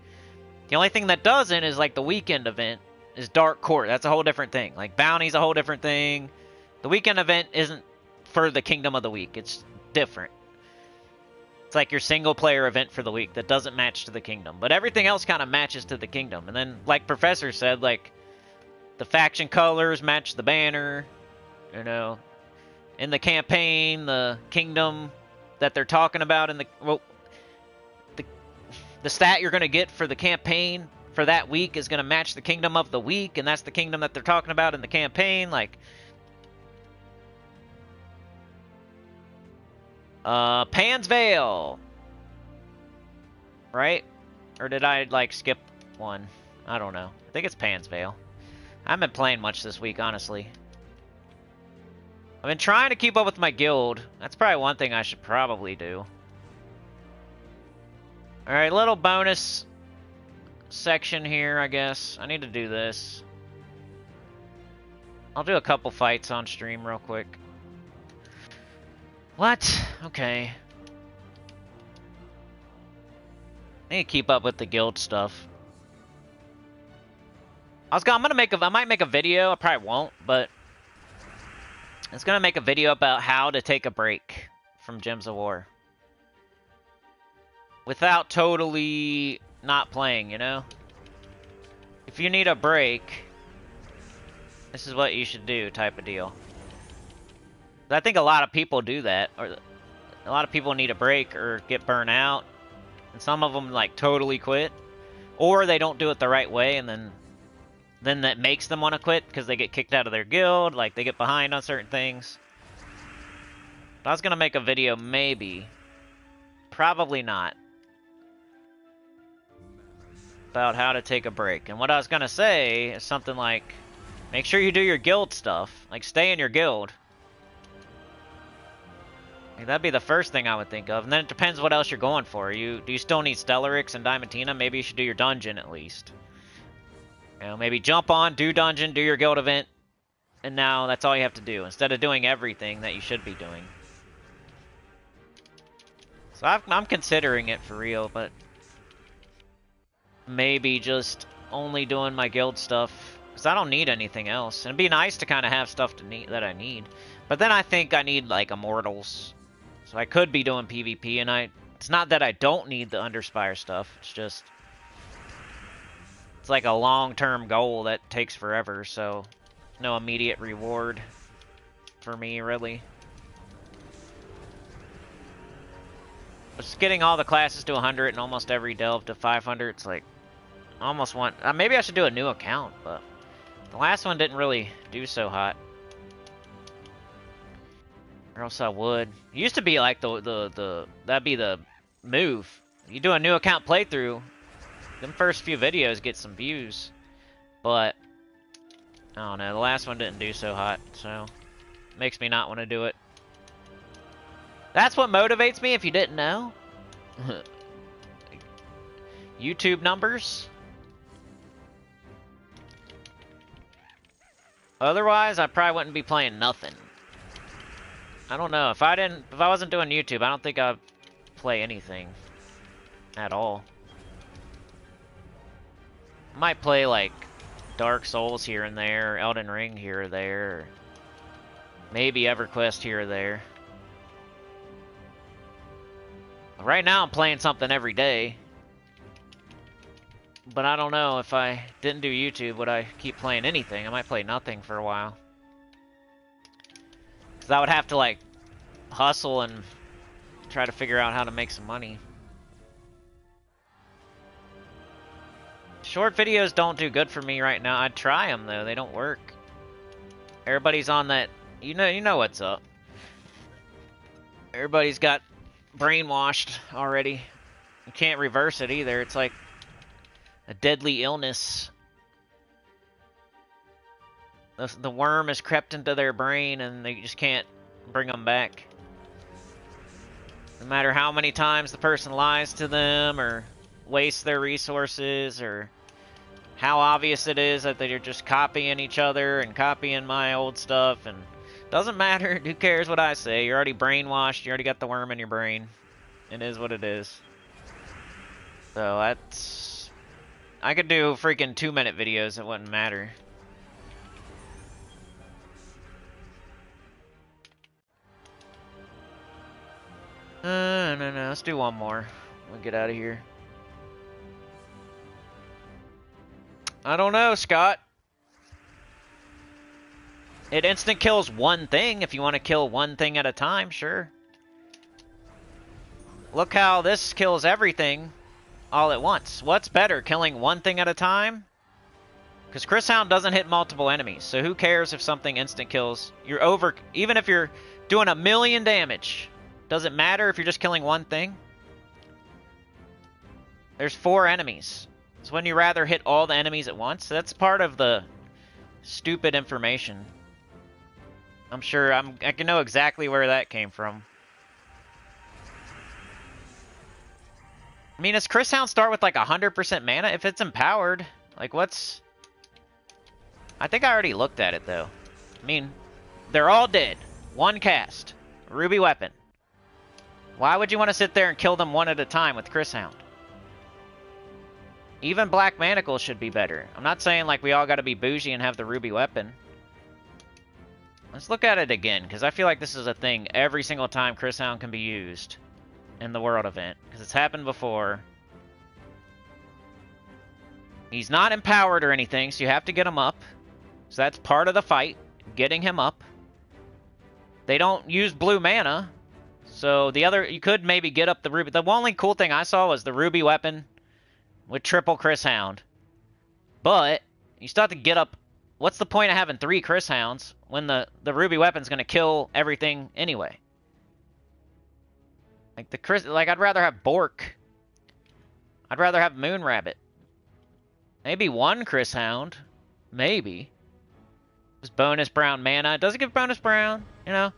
The only thing that doesn't is like the weekend event is Dark Court. That's a whole different thing. Like Bounty's a whole different thing. The weekend event isn't for the kingdom of the week. It's different. It's like your single player event for the week that doesn't match to the kingdom. But everything else kind of matches to the kingdom. And then, like Professor said, like, the faction colors match the banner. You know, in the campaign, the kingdom that they're talking about in the... Well, the stat you're going to get for the campaign for that week is going to match the kingdom of the week. And that's the kingdom that they're talking about in the campaign. Like... Pan's Vale. Right? Or did I, like, skip one? I don't know. I think it's Pan's Vale. I haven't been playing much this week, honestly. I've been trying to keep up with my guild. That's probably one thing I should probably do. Alright, little bonus section here, I guess. I need to do this. I'll do a couple fights on stream real quick. What? Okay. I need to keep up with the guild stuff. I might make a video. I probably won't, but I was gonna make a video about how to take a break from Gems of War without totally not playing. You know, if you need a break, this is what you should do, type of deal. I think a lot of people do that, or a lot of people need a break or get burnt out, and some of them like totally quit, or they don't do it the right way, and then that makes them want to quit because they get kicked out of their guild, like they get behind on certain things. But I was gonna make a video, maybe, probably not, about how to take a break. And what I was gonna say is something like, make sure you do your guild stuff, like stay in your guild. That'd be the first thing I would think of. And then it depends what else you're going for. Do you still need Stellarix and Diamantina? Maybe you should do your dungeon at least. You know, maybe jump on, do dungeon, do your guild event, and now that's all you have to do, instead of doing everything that you should be doing. So I'm considering it for real, but maybe just only doing my guild stuff, because I don't need anything else. And it'd be nice to kind of have stuff that I need. But then I think I need, like, Immortals. So I could be doing PvP, and it's not that I don't need the Underspire stuff, it's just... It's like a long-term goal that takes forever, so... No immediate reward for me, really. Just getting all the classes to 100 and almost every delve to 500, it's like... I almost want... maybe I should do a new account, but... The last one didn't really do so hot. Or else I would. It used to be like that'd be the move. You do a new account playthrough, them first few videos get some views. But, I don't know, the last one didn't do so hot, so makes me not want to do it. That's what motivates me, if you didn't know. YouTube numbers. Otherwise, I probably wouldn't be playing nothing. I don't know. If I wasn't doing YouTube, I don't think I'd play anything at all. I might play like Dark Souls here and there, or Elden Ring here or there, or maybe EverQuest here or there. But right now I'm playing something every day. But I don't know, if I didn't do YouTube, would I keep playing anything? I might play nothing for a while. Because I would have to, like, hustle and try to figure out how to make some money. Short videos don't do good for me right now. I'd try them, though. They don't work. Everybody's on that... You know what's up. Everybody's got brainwashed already. You can't reverse it, either. It's like a deadly illness. The worm has crept into their brain and they just can't bring them back. No matter how many times the person lies to them or wastes their resources or how obvious it is that they're just copying each other and copying my old stuff, and doesn't matter. Who cares what I say? You're already brainwashed. You already got the worm in your brain. It is what it is. So that's... I could do freaking 2-minute videos. It wouldn't matter. No. Let's do one more. We'll get out of here. I don't know, Scott. It instant kills one thing. If you want to kill one thing at a time, sure. Look how this kills everything all at once. What's better, killing one thing at a time? Because Chris Hound doesn't hit multiple enemies, so who cares if something instant kills? You're over, even if you're doing 1,000,000 damage. Does it matter if you're just killing one thing? There's 4 enemies. So wouldn't you rather hit all the enemies at once? That's part of the stupid information. I'm sure I can know exactly where that came from. I mean, does Chris Hound start with like 100% mana if it's empowered? Like, what's... I think I already looked at it, though. I mean, they're all dead. One cast. Ruby weapon. Why would you want to sit there and kill them one at a time with Chris Hound? Even Black Manacles should be better. I'm not saying like we all got to be bougie and have the ruby weapon. Let's look at it again, because I feel like this is a thing every single time Chris Hound can be used in the World event, because it's happened before. He's not empowered or anything, so you have to get him up. So that's part of the fight, getting him up. They don't use blue mana, so the other, you could maybe get up the ruby. The only cool thing I saw was the ruby weapon with triple Chris Hound. But you still have to get up. What's the point of having 3 Chris Hounds when the ruby weapon's going to kill everything anyway? Like I'd rather have Bork. I'd rather have Moon Rabbit. Maybe 1 Chris Hound. Maybe. Just bonus brown mana. It doesn't give bonus brown, you know.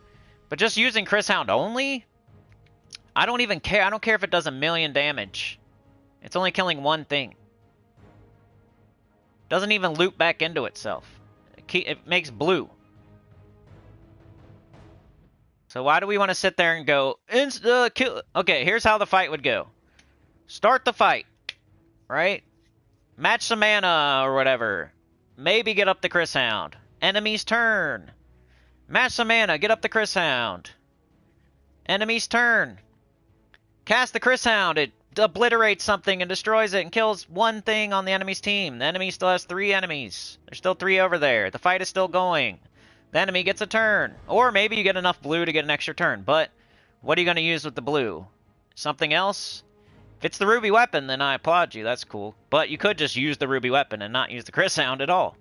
But just using Chris Hound only? I don't even care. I don't care if it does 1,000,000 damage. It's only killing one thing. Doesn't even loop back into itself. It makes blue. So why do we want to sit there and go, kill? Okay, here's how the fight would go. Start the fight, right? Match some mana or whatever. Maybe get up the Chris Hound. Enemy's turn. Match some mana, get up the Chris Hound. Enemy's turn. Cast the Chris Hound. It obliterates something and destroys it and kills one thing on the enemy's team. The enemy still has 3 enemies. There's still 3 over there. The fight is still going. The enemy gets a turn. Or maybe you get enough blue to get an extra turn. But what are you going to use with the blue? Something else? If it's the ruby weapon, then I applaud you. That's cool. But you could just use the ruby weapon and not use the Chris Hound at all.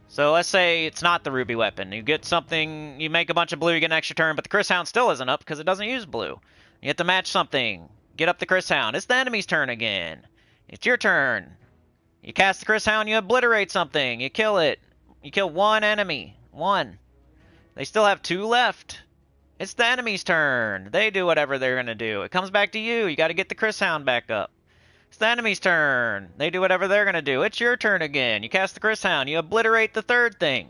So let's say it's not the ruby weapon. You get something, you make a bunch of blue, you get an extra turn, but the Chris Hound still isn't up because it doesn't use blue. You have to match something. Get up the Chris Hound. It's the enemy's turn again. It's your turn. You cast the Chris Hound, you obliterate something. You kill it. You kill 1 enemy. 1. They still have 2 left. It's the enemy's turn. They do whatever they're going to do. It comes back to you. You got to get the Chris Hound back up. It's the enemy's turn. They do whatever they're going to do. It's your turn again. You cast the Chris Hound. You obliterate the 3rd thing.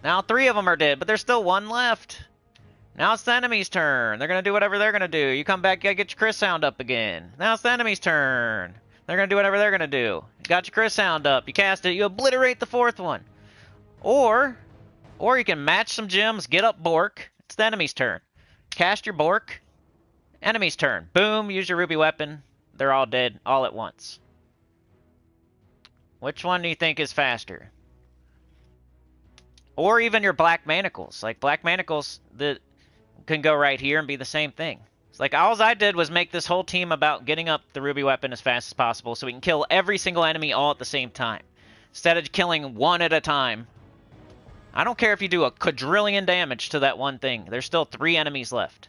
Now 3 of them are dead, but there's still 1 left. Now it's the enemy's turn. They're going to do whatever they're going to do. You come back, you got to get your Chris Hound up again. Now it's the enemy's turn. They're going to do whatever they're going to do. You got your Chris Hound up. You cast it. You obliterate the 4th one. Or you can match some gems, get up Bork. It's the enemy's turn. Cast your Bork. Enemy's turn. Boom, use your ruby weapon. They're all dead all at once. Which one do you think is faster? Or even your Black Manacles. Like, Black Manacles can go right here and be the same thing. It's like, all I did was make this whole team about getting up the ruby weapon as fast as possible so we can kill every single enemy all at the same time. Instead of killing 1 at a time. I don't care if you do a quadrillion damage to that one thing. There's still 3 enemies left.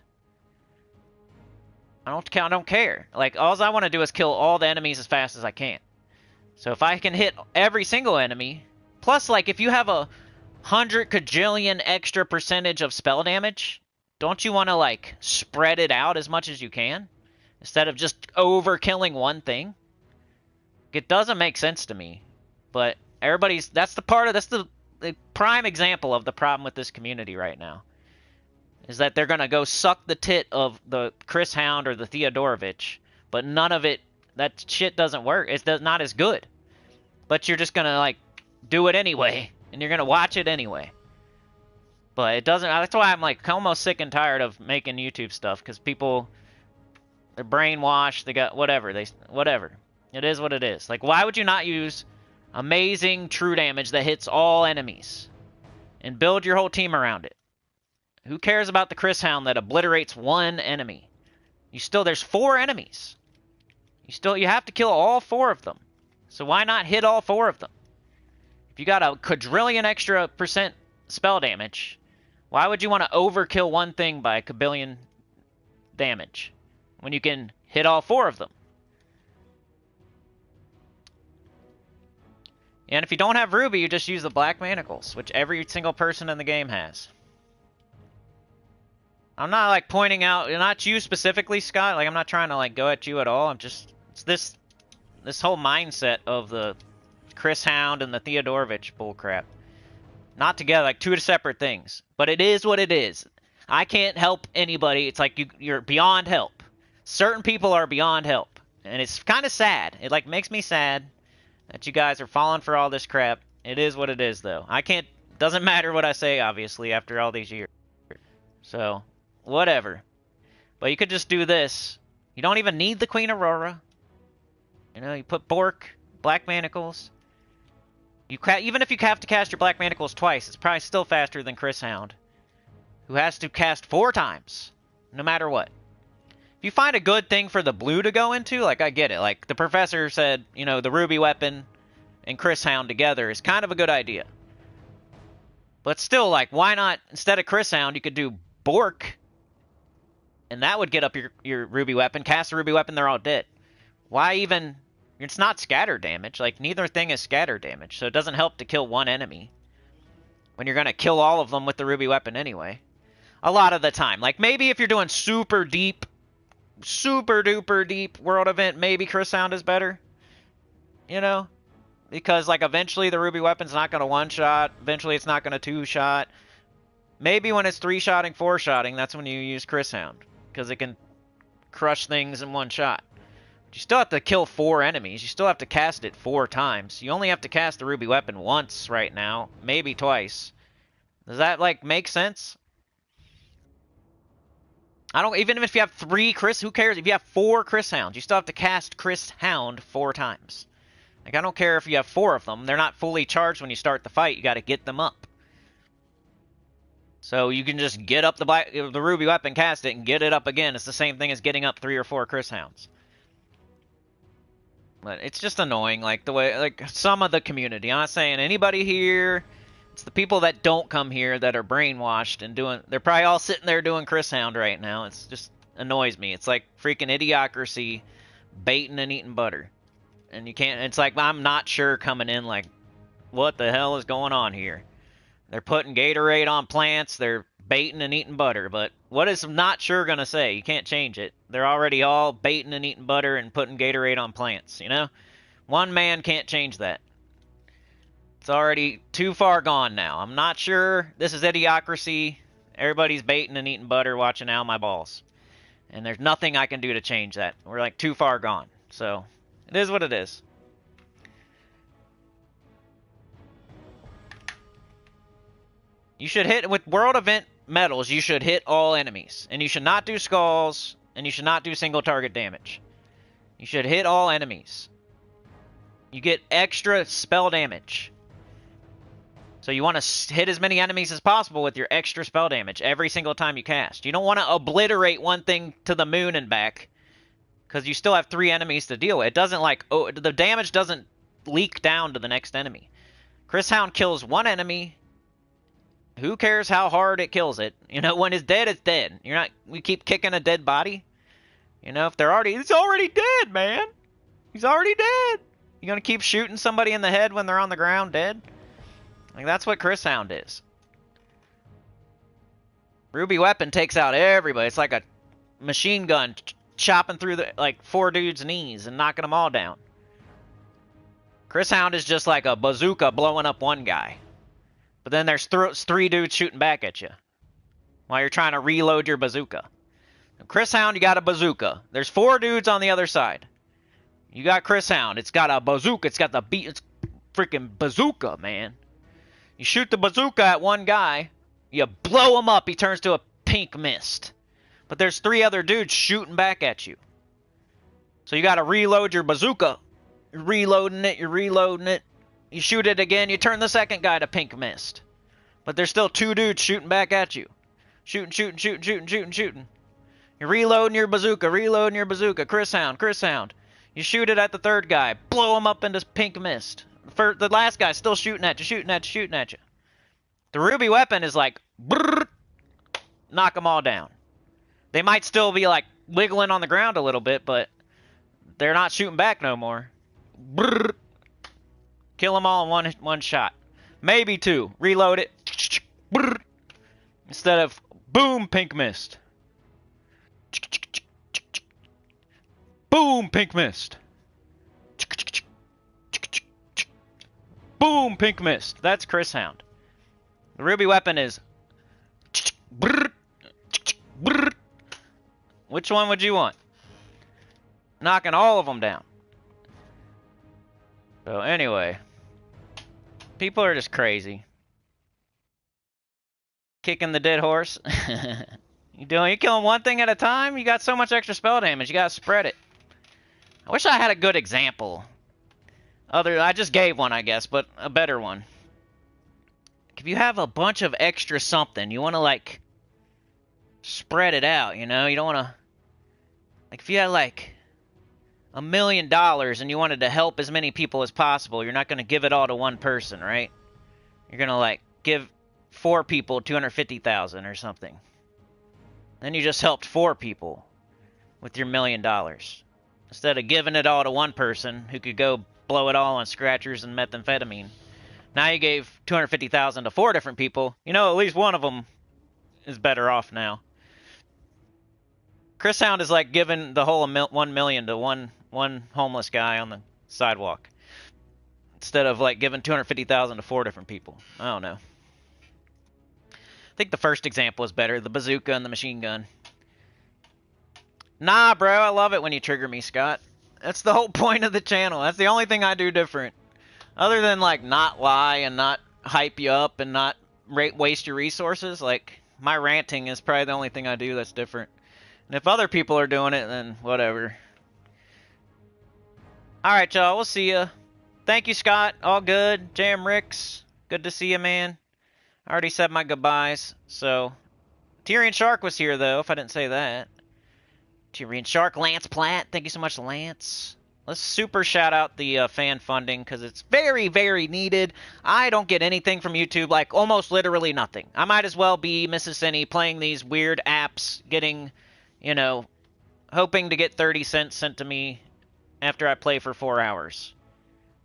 I don't care. Like, all I want to do is kill all the enemies as fast as I can. So if I can hit every single enemy, plus, like, if you have a 100 quadrillion extra percentage of spell damage, don't you want to, like, spread it out as much as you can? Instead of just overkilling one thing? It doesn't make sense to me. But that's the prime example of the problem with this community right now. Is that they're going to go suck the tit of the Chris Hound or the Theodorovich, but none of it, that shit doesn't work. It's not as good. But you're just going to, like, do it anyway, and you're going to watch it anyway. But it doesn't, that's why I'm, like, almost sick and tired of making YouTube stuff, because people, they're brainwashed, they got whatever. It is what it is. Like, why would you not use amazing true damage that hits all enemies and build your whole team around it? Who cares about the Chris Hound that obliterates one enemy? There's 4 enemies. You have to kill all 4 of them. So why not hit all 4 of them? If you got a quadrillion extra % spell damage, why would you want to overkill one thing by a kabillion damage when you can hit all 4 of them? And if you don't have Ruby, you just use the Black Manacles, which every single person in the game has. I'm not, like, pointing out, not you specifically, Scott. Like, I'm not trying to, like, go at you at all. It's this whole mindset of the Chris Hound and the Theodorovich bullcrap. Not together, like, 2 separate things. But it is what it is. I can't help anybody. It's like you're beyond help. Certain people are beyond help. And it's kind of sad. It, like, makes me sad that you guys are falling for all this crap. It is what it is, though. Doesn't matter what I say, obviously, after all these years. So, whatever. But you could just do this. You don't even need the Queen Aurora. You know, you put Bork, Black Manacles. Even if you have to cast your Black Manacles twice, it's probably still faster than Chris Hound, who has to cast 4 times, no matter what. If you find a good thing for the blue to go into, like, I get it. Like, the professor said, you know, the Ruby Weapon and Chris Hound together is kind of a good idea. But still, like, why not, instead of Chris Hound, you could do Bork, and that would get up your Ruby Weapon. Cast a Ruby Weapon, they're all dead. Why even... It's not scatter damage. Like, neither thing is scatter damage, so it doesn't help to kill one enemy when you're going to kill all of them with the Ruby Weapon anyway. A lot of the time. Like, maybe if you're doing super duper deep world event, maybe Chris Hound is better. You know? Because, like, eventually the Ruby Weapon's not going to one-shot. Eventually it's not going to two-shot. Maybe when it's 3-shotting, 4-shotting, that's when you use Chris Hound. Because it can crush things in one shot. But you still have to kill 4 enemies. You still have to cast it 4 times. You only have to cast the Ruby Weapon once right now. Maybe twice. Does that, like, make sense? Even if you have 3 Chris, who cares? If you have 4 Chris Hounds, you still have to cast Chris Hound 4 times. Like, I don't care if you have 4 of them. They're not fully charged when you start the fight. You got to get them up. So you can just get up the Ruby Weapon, cast it, and get it up again. It's the same thing as getting up 3 or 4 Chris Hounds. But it's just annoying, like, the way, like, some of the community. I'm not saying anybody here. It's the people that don't come here that are brainwashed and they're probably all sitting there doing Chris Hound right now. It's just annoys me. It's like freaking idiocracy, baiting and eating butter. And you can't, it's like, I'm not sure coming in, like, what the hell is going on here? They're putting Gatorade on plants, they're baiting and eating butter, but what is not sure gonna say? You can't change it. They're already all baiting and eating butter and putting Gatorade on plants, you know? One man can't change that. It's already too far gone now. I'm not sure. This is idiocracy. Everybody's baiting and eating butter, watching Al My Balls. And there's nothing I can do to change that. We're like too far gone. So, it is what it is. You should hit, with world event medals, you should hit all enemies. And you should not do skulls, and you should not do single target damage. You should hit all enemies. You get extra spell damage. So you want to hit as many enemies as possible with your extra spell damage every single time you cast. You don't want to obliterate one thing to the moon and back, because you still have 3 enemies to deal with. It doesn't like, oh, the damage doesn't leak down to the next enemy. Chris Hound kills 1 enemy. Who cares how hard it kills it? You know, when it's dead, it's dead. We keep kicking a dead body. You know, if it's already dead, man. He's already dead. You gonna keep shooting somebody in the head when they're on the ground dead? Like, that's what Chris Hound is. Ruby weapon takes out everybody. It's like a machine gun chopping through the like 4 dudes' knees and knocking them all down. Chris Hound is just like a bazooka blowing up one guy. But then there's 3 dudes shooting back at you while you're trying to reload your bazooka. Chris Hound, you got a bazooka. There's 4 dudes on the other side. You got Chris Hound. It's got a bazooka. It's got the beat. It's freaking bazooka, man. You shoot the bazooka at one guy. You blow him up. He turns to a pink mist. But there's 3 other dudes shooting back at you. So you got to reload your bazooka. You're reloading it. You're reloading it. You shoot it again. You turn the second guy to pink mist. But there's still 2 dudes shooting back at you. Shooting, shooting, shooting, shooting, shooting, shooting. You're reloading your bazooka. Reloading your bazooka. Chris Hound. Chris Hound. You shoot it at the 3rd guy. Blow him up into pink mist. The last guy's still shooting at you. Shooting at you. Shooting at you. The Ruby weapon is like, brrr, knock them all down. They might still be like wiggling on the ground a little bit, but they're not shooting back no more. Brrr, kill them all in one shot. Maybe 2. Reload it. Brrr, instead of boom, pink mist. Boom, pink mist. Boom, pink mist. That's Chris Hound. The Ruby weapon is... Which one would you want? Knocking all of them down. So anyway. People are just crazy. Kicking the dead horse. You're killing one thing at a time? You got so much extra spell damage. You gotta spread it. I wish I had a good example. I just gave one, I guess, but a better one. If you have a bunch of extra something, you want to, like, spread it out, you know? You don't want to... Like, if you had, like, $1 million and you wanted to help as many people as possible, you're not going to give it all to one person, right? You're going to, like, give 4 people $250,000 or something. Then you just helped 4 people with your $1 million. Instead of giving it all to one person who could go blow it all on scratchers and methamphetamine. Now you gave $250,000 to 4 different people. You know, at least one of them is better off now. Chris Hound is like giving the whole $1 million to one homeless guy on the sidewalk. Instead of like giving $250,000 to 4 different people. I don't know. I think the first example is better. The bazooka and the machine gun. Nah, bro, I love it when you trigger me, Scott. That's the whole point of the channel. That's the only thing I do different. Other than, like, not lie and not hype you up and not waste your resources, like, my ranting is probably the only thing I do that's different. And if other people are doing it, then whatever. Alright, y'all, we'll see ya. Thank you, Scott. All good. Jam Ricks, good to see you, man. I already said my goodbyes, so... Tyrion Shark was here, though, if I didn't say that. Tyrion Shark, Lance Platt. Thank you so much, Lance. Let's super shout out the fan funding, because it's very, very needed. I don't get anything from YouTube, like almost literally nothing. I might as well be Mrs. Sinny playing these weird apps, getting, you know, hoping to get 30 cents sent to me after I play for 4 hours.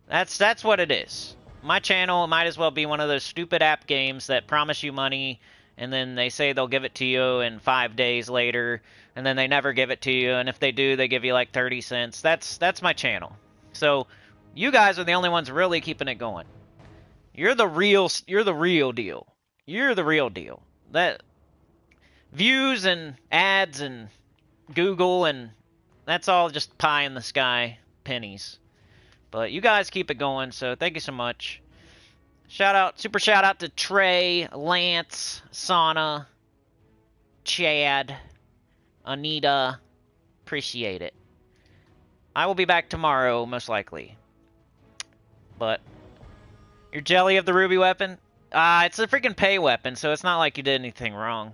That's what it is. My channel might as well be one of those stupid app games that promise you money, and then they say they'll give it to you in 5 days later, and then they never give it to you, and if they do, they give you like 30 cents. That's my channel. So, you guys are the only ones really keeping it going. You're the real deal. You're the real deal. That views and ads and Google and that's all just pie in the sky pennies. But you guys keep it going, so thank you so much. Super shout out to Trey, Lance, Sana, Chad, Anita. Appreciate it. I will be back tomorrow, most likely. But, you're jelly of the Ruby weapon? It's a freaking pay weapon, so it's not like you did anything wrong.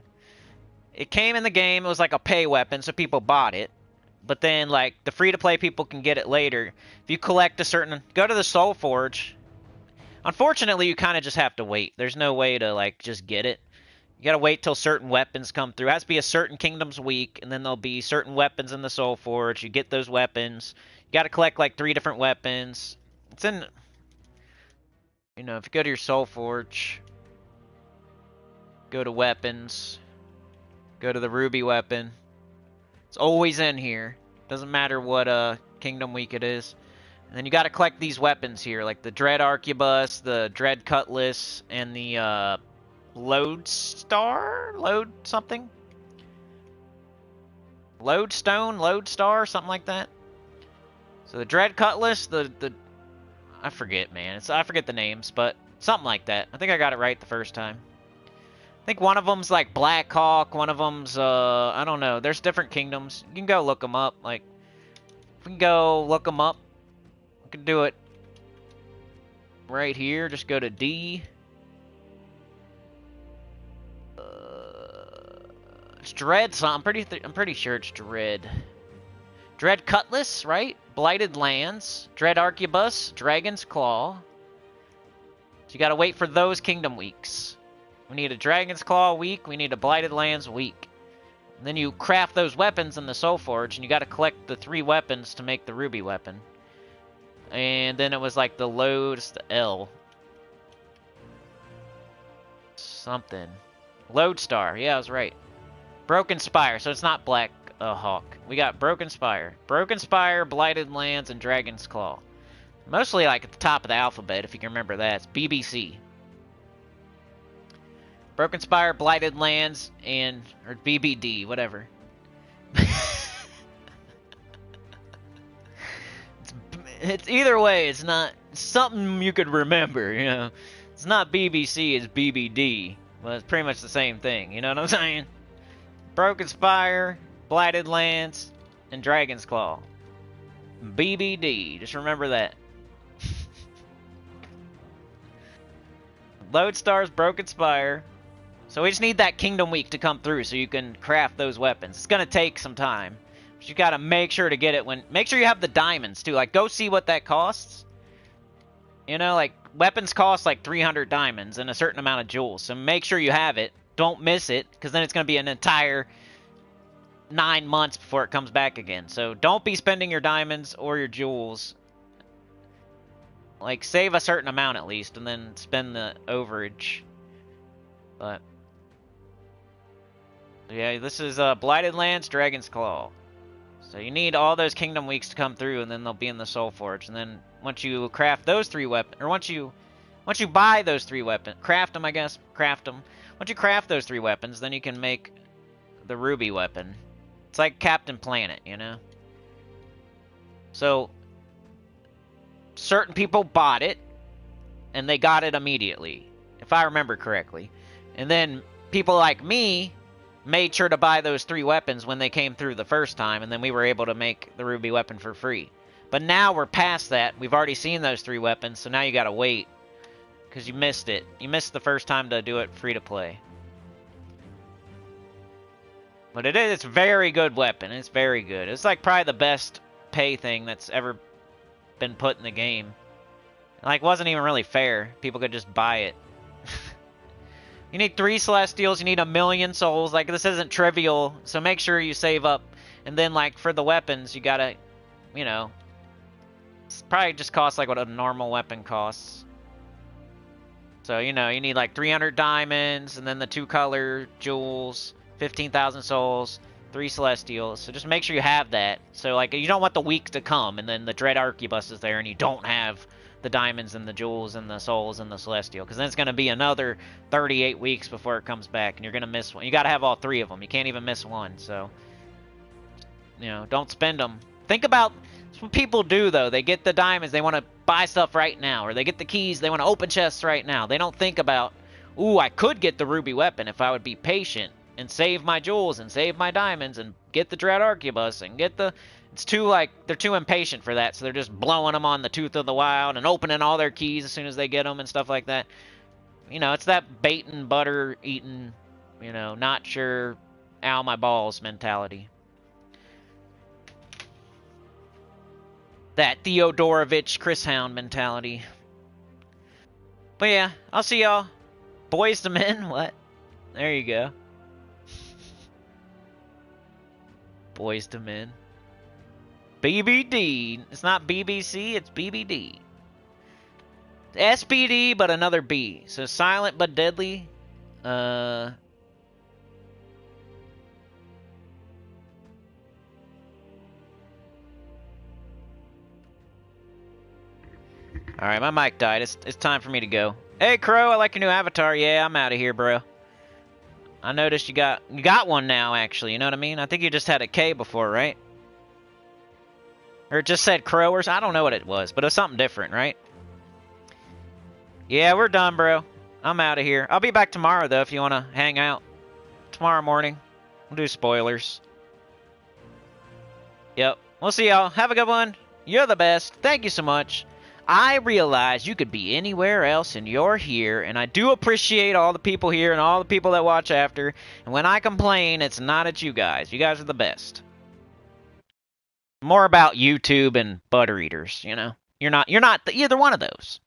It came in the game, it was like a pay weapon, so people bought it. But then, like, the free-to-play people can get it later. If you collect a certain... Go to the Soul Forge. Unfortunately, you kind of just have to wait. There's no way to, like, just get it. You gotta wait till certain weapons come through. It has to be a certain Kingdom's week, and then there'll be certain weapons in the Soul Forge. You get those weapons. You gotta collect, like, 3 different weapons. It's in... You know, if you go to your Soul Forge... Go to weapons... Go to the ruby weapon. It's always in here. Doesn't matter what Kingdom Week it is. And then you got to collect these weapons here, like the Dread Arquebus, the Dread Cutlass, and the Lodestar? Lode something? Lodestone? Lodestar? Something like that. So the Dread Cutlass, the I forget, man. I forget the names, but something like that. I think I got it right the first time. I think one of them's like Black Hawk, one of them's I don't know. There's different kingdoms. You can go look them up. Like, if we can go look them up, we can do it right here. Just go to D. It's Dread. So I'm pretty sure it's Dread. Dread Cutlass, right? Blighted Lands, Dread Arquebus, Dragon's Claw. So you gotta wait for those Kingdom Weeks. We need a Dragon's Claw week, we need a Blighted Lands week. And then you craft those weapons in the Soul Forge, and you gotta collect the 3 weapons to make the Ruby weapon. And then it was like the load, it's the L. Something. Lodestar, yeah, I was right. Broken Spire, so it's not Black Hawk. We got Broken Spire. Broken Spire, Blighted Lands, and Dragon's Claw. Mostly like at the top of the alphabet, if you can remember that. It's BBC. Broken Spire, Blighted Lands, and... or BBD, whatever. it's either way, it's not... something you could remember, you know. It's not BBC, it's BBD. Well, it's pretty much the same thing, you know what I'm saying? Broken Spire, Blighted Lands, and Dragon's Claw. BBD. Just remember that. Lodestar's Broken Spire. So we just need that Kingdom Week to come through so you can craft those weapons. It's going to take some time. But you got to make sure to get it when... make sure you have the diamonds, too. Like, go see what that costs. You know, like, weapons cost like 300 diamonds and a certain amount of jewels. So make sure you have it. Don't miss it, because then it's going to be an entire 9 months before it comes back again. So don't be spending your diamonds or your jewels. Like, save a certain amount at least, and then spend the overage. But yeah, this is Blighted Lands, Dragon's Claw. So you need all those Kingdom Weeks to come through, and then they'll be in the Soul Forge. And then once you craft those 3 weapons, or once you buy those 3 weapons, craft them, I guess, craft them. Once you craft those 3 weapons, then you can make the Ruby weapon. It's like Captain Planet, you know? So, certain people bought it, and they got it immediately, if I remember correctly. And then people like me made sure to buy those 3 weapons when they came through the first time, and then we were able to make the Ruby weapon for free. But now we're past that. We've already seen those 3 weapons, so now you gotta wait. Because you missed it. You missed the first time to do it free to play. But it's a very good weapon. It's very good. It's like probably the best pay thing that's ever been put in the game. Like, wasn't even really fair. People could just buy it. You need 3 Celestials. You need 1,000,000 souls. Like, this isn't trivial. So make sure you save up. And then, like, for the weapons, you gotta, you know, it's probably just costs like what a normal weapon costs. So, you know, you need like 300 diamonds, and then the 2 color jewels, 15,000 souls, 3 celestials. So just make sure you have that. So, like, you don't want the week to come, and then the Dread Arquebus is there, and you don't have the diamonds and the jewels and the souls and the celestial. Because then it's going to be another 38 weeks before it comes back, and you're going to miss one. You got to have all 3 of them. You can't even miss one. So, you know, don't spend them. Think about... that's what people do, though. They get the diamonds, they want to buy stuff right now. Or they get the keys, they want to open chests right now. They don't think about, ooh, I could get the ruby weapon if I would be patient and save my jewels and save my diamonds and get the Dread Arquebus and get the... it's too, like, they're too impatient for that, so they're just blowing them on the Tooth of the Wild and opening all their keys as soon as they get them and stuff like that. You know, it's that bait and butter eating, you know, not sure, ow, my balls mentality. That Theodorovich Chris Hound mentality. But yeah, I'll see y'all. Boys to Men? What? There you go. Boys to Men. BBD. It's not BBC, it's BBD. SBD, but another B. So silent but deadly. Alright, my mic died. It's time for me to go. Hey, Crow, I like your new avatar. Yeah, I'm out of here, bro. I noticed you got one now, actually. You know what I mean? I think you just had a K before, right? Or it just said Crow or something. I don't know what it was, but it was something different, right? Yeah, we're done, bro. I'm out of here. I'll be back tomorrow, though, if you want to hang out. Tomorrow morning. We'll do spoilers. Yep. We'll see y'all. Have a good one. You're the best. Thank you so much. I realize you could be anywhere else and you're here, and I do appreciate all the people here and all the people that watch after. And when I complain, it's not at you guys. You guys are the best. More about YouTube and butter eaters, you know? You're not either one of those.